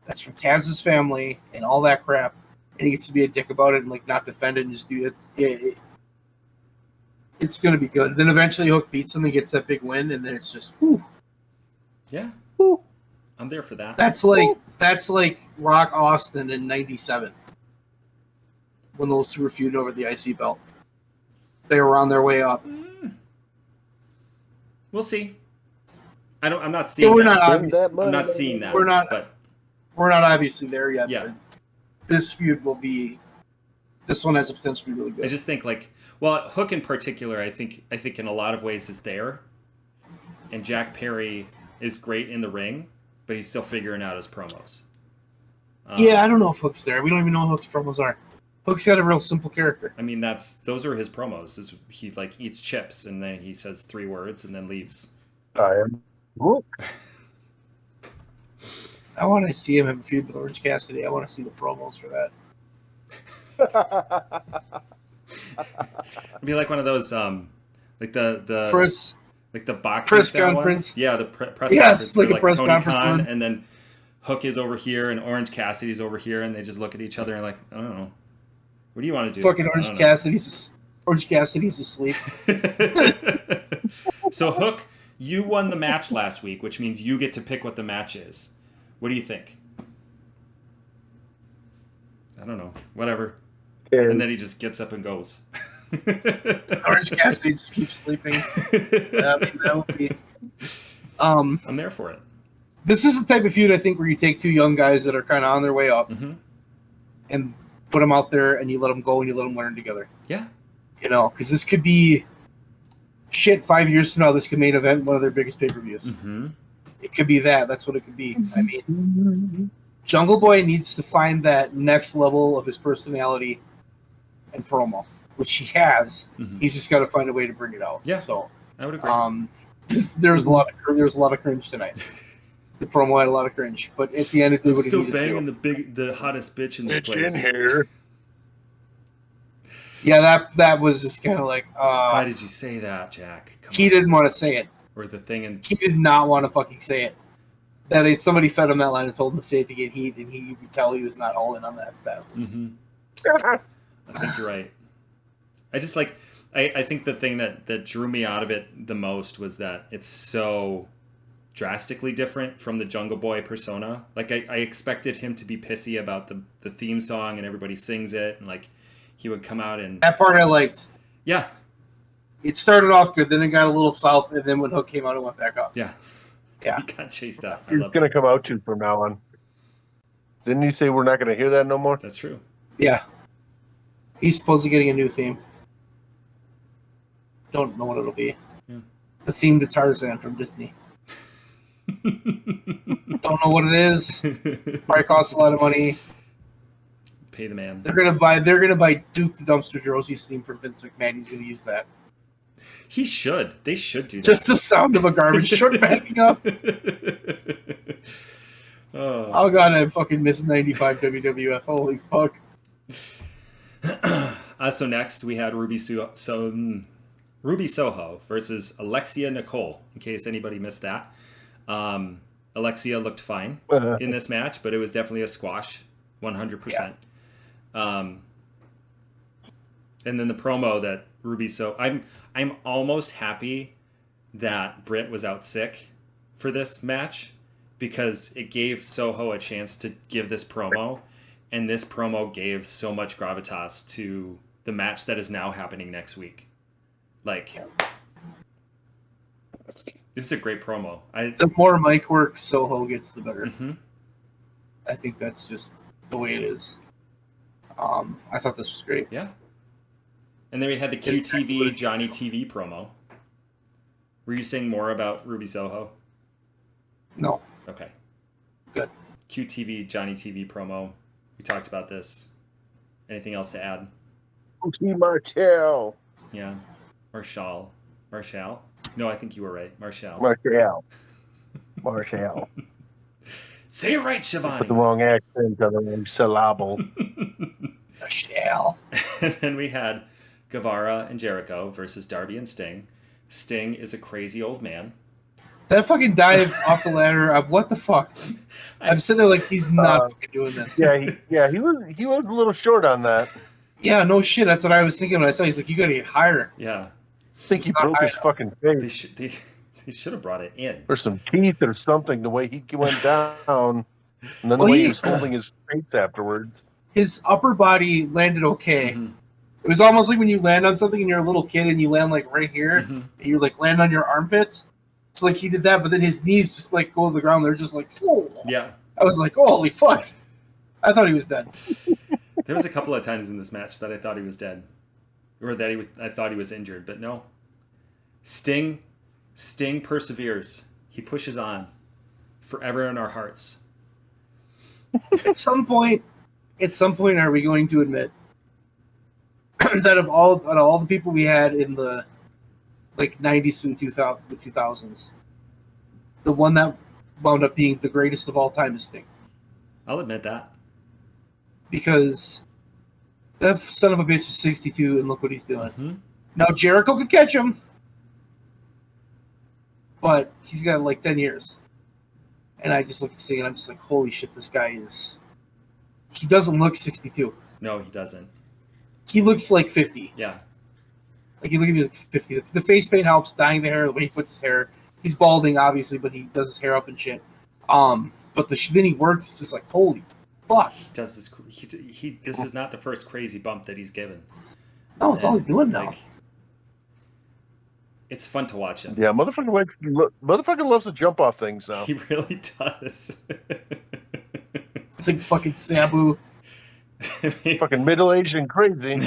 That's from Taz's family and all that crap. And he gets to be a dick about it and like not defend it and just do it. It's going to be good. Then eventually Hook beats him and gets that big win, and then it's just whew. yeah, I'm there for that. That's like Rock Austin in '97 when those two were feuding over the IC belt. They were on their way up. We'll see. I'm not seeing. We're that. not obviously. I'm not seeing that. We're not. But We're not obviously there yet. Yeah. But this feud will be. This one has a potential to be really good. I just think Hook in particular, I think in a lot of ways is there, and Jack Perry is great in the ring, but he's still figuring out his promos. Yeah, I don't know if Hook's there. We don't even know what Hook's promos are. Hook's got a real simple character. I mean, those are his promos. He like eats chips and then he says 3 words and then leaves. I am Hook. I want to see him have a feud with Orange Cassidy. I want to see the promos for that. It'd be like one of those like the Press like the boxing press style conference. ones. Yeah, the press Yeah, conference. it's like where, a press Tony conference Khan, one. and then Hook is over here and Orange Cassidy's over here, and they just look at each other and like, I don't know. What do you want to do? Fucking Orange Cassidy's asleep. So Hook, you won the match last week, which means you get to pick what the match is. What do you think? I don't know. Whatever. And then he just gets up and goes. Orange Cassidy just keeps sleeping. I mean, that would be. I'm there for it. This is the type of feud I think where you take two young guys that are kind of on their way up, and put them out there, and you let them go and you let them learn together. Yeah. You know, because this could be 5 years from now. This could main event one of their biggest pay-per-views. It could be that. That's what it could be. I mean, Jungle Boy needs to find that next level of his personality and promo, which he has. He's just got to find a way to bring it out. Yeah. So I would agree. There was a lot of cringe tonight. The promo had a lot of cringe, but at the end, it did I'm what still it needed banging the hottest bitch in this Bitch place. in here. Yeah, that was just kind of like. Why did you say that, Jack? He didn't want to say it. Or the thing in. He did not want to fucking say it. Somebody fed him that line and told him to say it to get heat, and you could tell he was not all in on that. I think you're right. I just like. I think the thing that drew me out of it the most was that it's so drastically different from the Jungle Boy persona. Like I expected him to be pissy about the theme song and everybody sings it, and like he would come out and That part I liked. Yeah. It started off good, then it got a little south, and then when Hook came out, it went back up. Yeah. Yeah. He got chased up. He's going to come out to from now on. Didn't you say we're not going to hear that no more? That's true. Yeah. He's supposedly getting a new theme. Don't know what it'll be. Yeah. The theme to Tarzan from Disney. Don't know what it is. Probably costs a lot of money. Pay the man. They're gonna buy Duke the Dumpster Drosie's theme from Vince McMahon. He's gonna use that. He should. They should do that. Just the sound of a garbage truck backing up. Oh god, I fucking miss 95 WWF. Holy fuck. So next we had Ruby Soho versus Alexia Nicole, in case anybody missed that. Alexia looked fine in this match, but it was definitely a squash, 100%. And then the promo that I'm almost happy that Britt was out sick for this match, because it gave Soho a chance to give this promo, and this promo gave so much gravitas to the match that is now happening next week. Like, it was a great promo. The more mic work Soho gets, the better. I think that's just the way it is. I thought this was great. Yeah. And then we had the QTV Johnny TV promo. Were you saying more about Ruby Soho? No. Okay. Good. QTV Johnny TV promo. We talked about this. Anything else to add? Marshall. Yeah. Marshall. No, I think you were right. Marshall. Say it right, Shivani. Put the wrong accent on the wrong syllable. Marshall. And then we had Guevara and Jericho versus Darby and Sting. Sting is a crazy old man. That fucking dive off the ladder. What the fuck? I'm sitting there like he's not fucking doing this. He was a little short on that. Yeah, no shit. That's what I was thinking when I saw. He's like, you gotta get higher. Yeah. I think he broke his fucking face. They should have brought it in. Or some teeth or something, the way he went down. And then the way he was holding his face afterwards. His upper body landed okay. It was almost like when you land on something and you're a little kid and you land like right here. And you like land on your armpits. It's like he did that, but then his knees just like go to the ground. They're just like, whoa. Yeah. I was like, holy fuck. I thought he was dead. There was a couple of times in this match that I thought he was dead. Or that I thought he was injured, but no. Sting perseveres. He pushes on. Forever in our hearts. At some point, are we going to admit that of all the people we had in the like 90s to the 2000s, the one that wound up being the greatest of all time is Sting? I'll admit that. Because that son of a bitch is 62, and look what he's doing. Now Jericho could catch him, but he's got like 10 years. And I just look at Sting and I'm just like, holy shit, this guy is. He doesn't look 62. No, he doesn't. He looks like 50. Yeah. Like, you look at me like 50. The face paint helps, dyeing the hair, the way he puts his hair. He's balding, obviously, but he does his hair up and shit. But then he works, it's just like, holy fuck. He does this. This is not the first crazy bump that he's given. No, it's all he's doing now. Like, it's fun to watch him. Yeah, motherfucker loves to jump off things now. He really does. It's like fucking Sabu. Fucking middle-aged and crazy.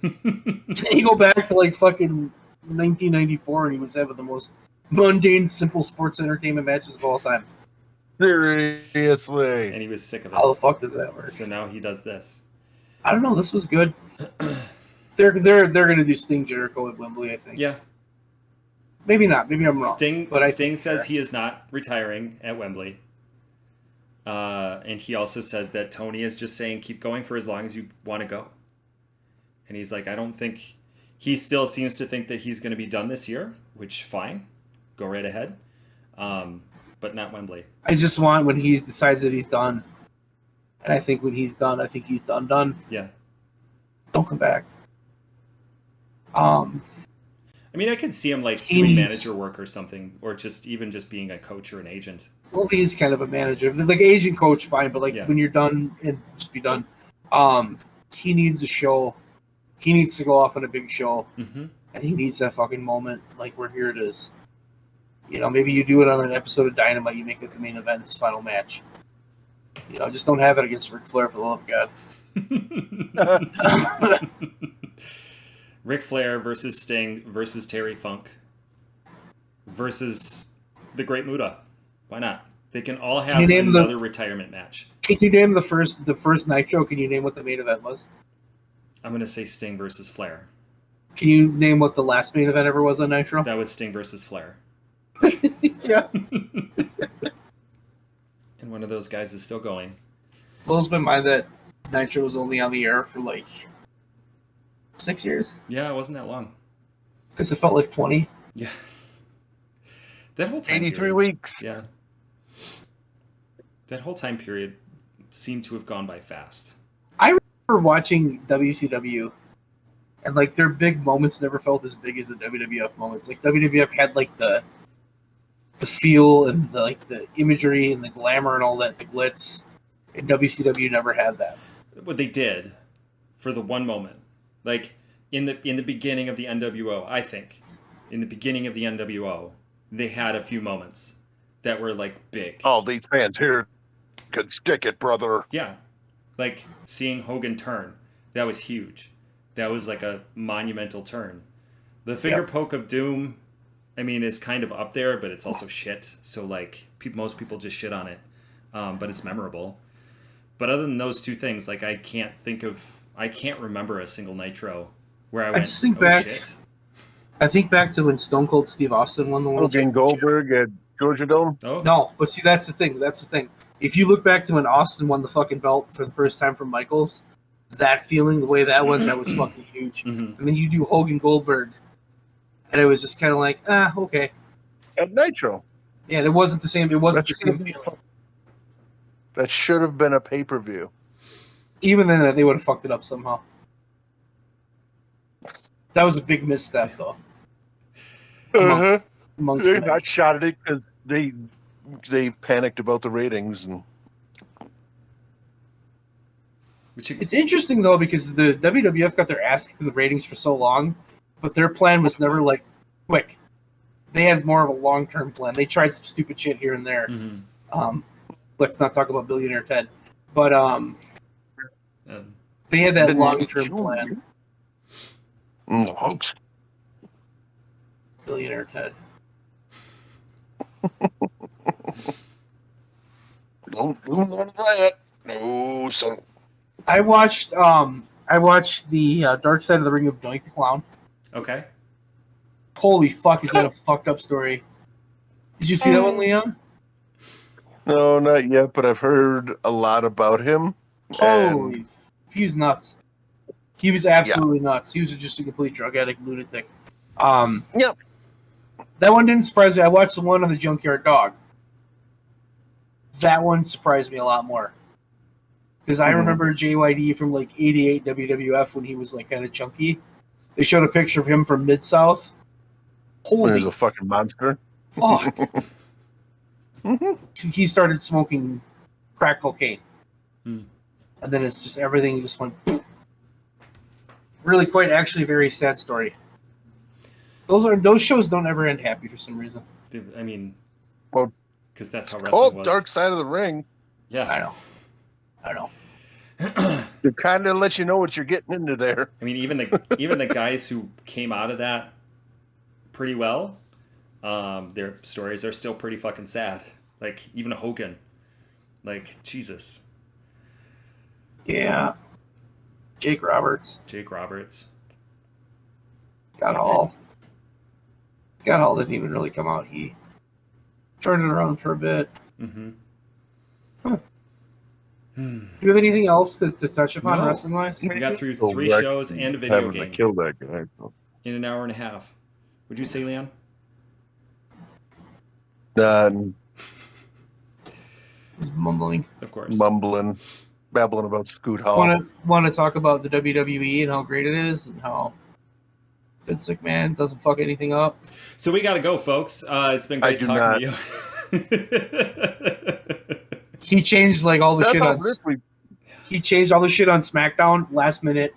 You go back to like fucking 1994 and he was having the most mundane, simple sports entertainment matches of all time. Seriously. And he was sick of it. How the fuck does that work? So now he does this. I don't know. This was good. They're gonna do Sting Jericho at Wembley, I think. Yeah. Maybe not. Maybe I'm wrong. Sting says he is not retiring at Wembley. And he also says that Tony is just saying keep going for as long as you want to go. And he's like, I don't think... He still seems to think that he's going to be done this year, which, fine. Go right ahead. But not Wembley. I just want when he decides that he's done. And I think when he's done, I think he's done. Yeah. Don't come back. I mean, I could see him like doing manager work or something, or just being a coach or an agent. Well, he's kind of a manager. Like agent coach, fine, but like when you're done, and just be done. He needs a show. He needs to go off on a big show, and he needs that fucking moment. Like where here it is. You know, maybe you do it on an episode of Dynamite. You make it the main event, his final match. You know, just don't have it against Ric Flair for the love of God. Ric Flair versus Sting versus Terry Funk versus the Great Muta. Why not? They can all have another retirement match. Can you name the first Nitro? Can you name what the main event was? I'm going to say Sting versus Flair. Can you name what the last main event ever was on Nitro? That was Sting versus Flair. Yeah. And one of those guys is still going. Blows my mind that Nitro was only on the air for like 6 years. Yeah, it wasn't that long. Because it felt like 20. Yeah. That whole time 83 period, weeks. Yeah. That whole time period seemed to have gone by fast. I remember watching WCW, and like their big moments never felt as big as the WWF moments. Like WWF had like the feel and the imagery and the glamour and all that, the glitz. And WCW never had that. What they did for the one moment, like in the beginning of the NWO, I think, in the beginning of the NWO, they had a few moments that were like big. All these fans here could stick it, brother. Yeah, like seeing Hogan turn, that was huge. That was like a monumental turn. The finger poke of Doom, I mean, is kind of up there, but it's also shit. So like most people just shit on it, but it's memorable. But other than those two things, like I can't remember a single Nitro where I went, shit. I think back to when Stone Cold Steve Austin won the World Championship. Goldberg at Georgia Dome. Oh. No, but see, that's the thing. If you look back to when Austin won the fucking belt for the first time from Michaels, that feeling, the way that was fucking huge. Mm-hmm. I mean, you do Hogan Goldberg, and it was just kind of like, okay. At Nitro. Yeah, and it wasn't the same. It wasn't the same feeling. That should have been a pay-per-view. Even then, they would have fucked it up somehow. That was a big misstep, though. Amongst they got shot at it because they panicked about the ratings. And it's interesting, though, because the WWF got their ass kicked in the ratings for so long, but their plan was never, like, quick. They had more of a long-term plan. They tried some stupid shit here and there. Mm-hmm. Let's not talk about Billionaire Ted. But they had that long-term plan. Hoax. Billionaire Ted. Don't do none of that. No, son. I watched the Dark Side of the Ring of Doink the Clown. Okay. Holy fuck, is that a fucked up story? Did you see that one, Leon? No, not yet, but I've heard a lot about him. Holy, he was nuts. He was absolutely nuts. He was just a complete drug addict, lunatic. That one didn't surprise me. I watched the one on the Junkyard Dog. that one surprised me a lot more. Because I remember JYD from like 88 WWF when he was like kind of chunky. They showed a picture of him from Mid-South. When Holy he's a fucking monster. fuck. He started smoking crack cocaine. Hmm. And then it's just everything just went really quite actually very sad story. Those shows don't ever end happy for some reason. Dude, I mean, Well, because that's how it's wrestling called was. Dark Side of the Ring. Yeah. I know. To kind of let you know what you're getting into there. I mean, even the guys who came out of that pretty well, their stories are still pretty fucking sad. Like even Hogan, like Jesus, Yeah. Jake Roberts. Jake Roberts. Scott Hall. Scott Hall didn't even really come out. He turned it around for a bit. Mm-hmm. Do you have anything else to touch upon No. wrestling wise? We got through So 3 Rex shows and a video having to game kill that guy. So. in an hour and a half. Would you say, Leon? He's mumbling. Of course. Mumbling, babbling about Scoot Hall. Want to talk about the WWE and how great it is and how Vince McMahon doesn't fuck anything up. So we got to go, folks. It's been great do talking to you. He changed like all the That's shit how on. this week. He changed all the shit on SmackDown last minute.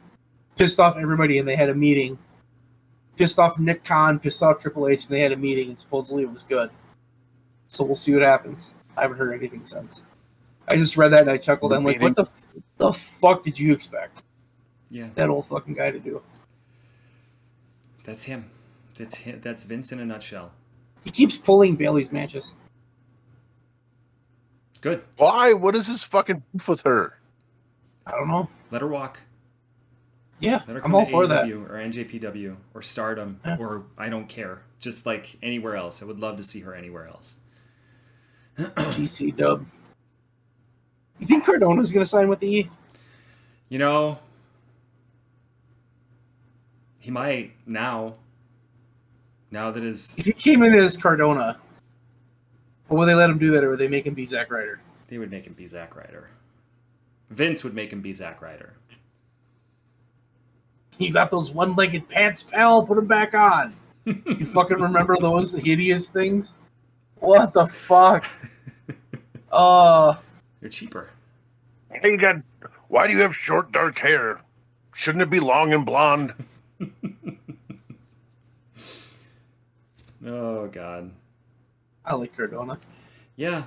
Pissed off everybody, and they had a meeting. Pissed off Nick Khan, pissed off Triple H, and they had a meeting, and supposedly it was good. So we'll see what happens. I haven't heard anything since. I just read that and I chuckled. I'm like, what the fuck did you expect Yeah, that old fucking guy to do? that's him. That's him. That's Vince in a nutshell. He keeps pulling Bailey's matches. Good. Why? What is his fucking beef with her? I don't know. Let her walk. Yeah, Let her I'm come all to for that. AEW or NJPW or Stardom or I don't care. Just like anywhere else. I would love to see her anywhere else. TC Dub. You think Cardona's going to sign with the E? You know, he might now. Now that his If he came in as Cardona, or would they let him do that, or would they make him be Zack Ryder? they would make him be Zack Ryder. Vince would make him be Zack Ryder. You got those one-legged pants, pal. Put them back on. You fucking remember those hideous things? What the fuck? They're cheaper. Hey, why do you have short, dark hair? Shouldn't it be long and blonde? Oh God. I like Cardona. Yeah,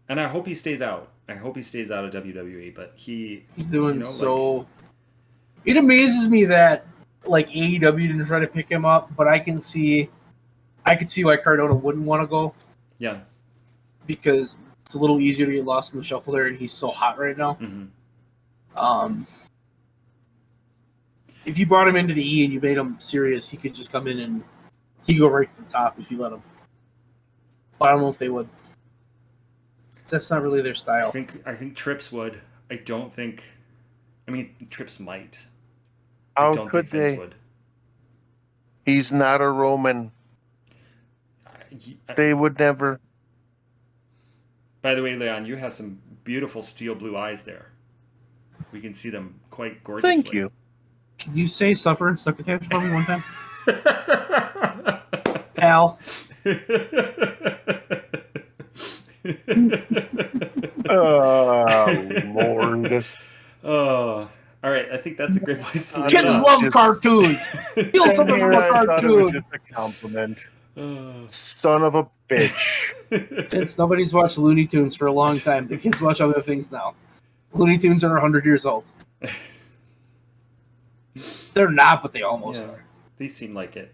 and I hope he stays out. I hope he stays out of WWE. But he's doing so. It amazes me that like AEW didn't try to pick him up, but I can see why Cardona wouldn't want to go. Yeah. Because it's a little easier to get lost in the shuffle there, and he's so hot right now. Mm-hmm. If you brought him into the E and you made him serious, he could just come in and he could go right to the top if you let him. But I don't know if they would. That's not really their style. I think Trips would. I don't think. I mean, Trips might. How I don't could think Vince they? would. He's not a Roman. They would never. By the way, Leon, you have some beautiful steel blue eyes there. We can see them quite gorgeously. Thank you. Can you say suffer and succotash for me one time? Pal. Oh, Lord. Oh, all right. I think that's a great place to Kids leave love it. cartoons. Feel something from a I thought it was cartoon. just a compliment. Oh. Son of a bitch. Vince, nobody's watched Looney Tunes for a long time. The kids watch other things now. Looney Tunes are 100 years old. They're not, but they almost Yeah, are. they seem like it.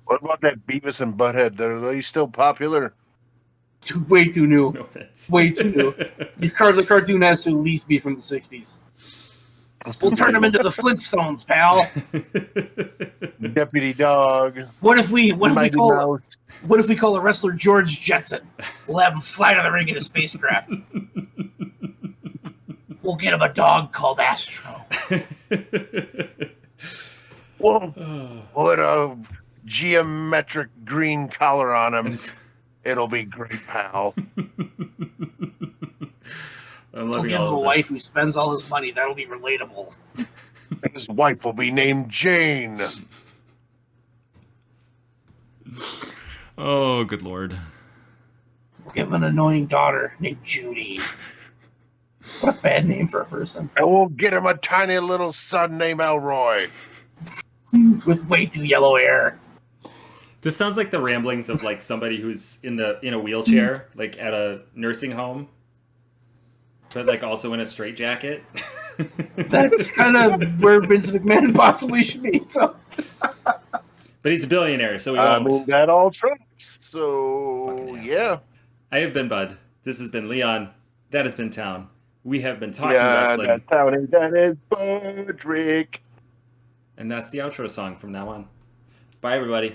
What about that Beavis and Butthead? Are they still popular? Way too new. No offense. Way too new. The cartoon has to at least be from the 60s. We'll turn them into the Flintstones, pal. Deputy Dog. What if we Mighty call Mouse. the wrestler George Jetson? We'll have him fly to the ring in a spacecraft. We'll get him a dog called Astro. We'll put a geometric green collar on him. It'll be great, pal. I'm He'll loving give him a all of wife this. who spends all his money. That'll be relatable. His wife will be named Jane. Oh, good lord. We'll give him an annoying daughter named Judy. What a bad name for a person. And we'll get him a tiny little son named Elroy. With way too yellow hair. This sounds like the ramblings of like somebody who's in a wheelchair, like at a nursing home, but like also in a straitjacket. That's kind of where Vince McMahon possibly should be. So, But he's a billionaire, so he I won't. mean, that all tracks. So, Fucking asshole. yeah. I have been Bud. This has been Leon. That has been Town. We have been talking Yeah, wrestling, that's how it is. That is Budrick. and that's the outro song from now on. Bye, everybody.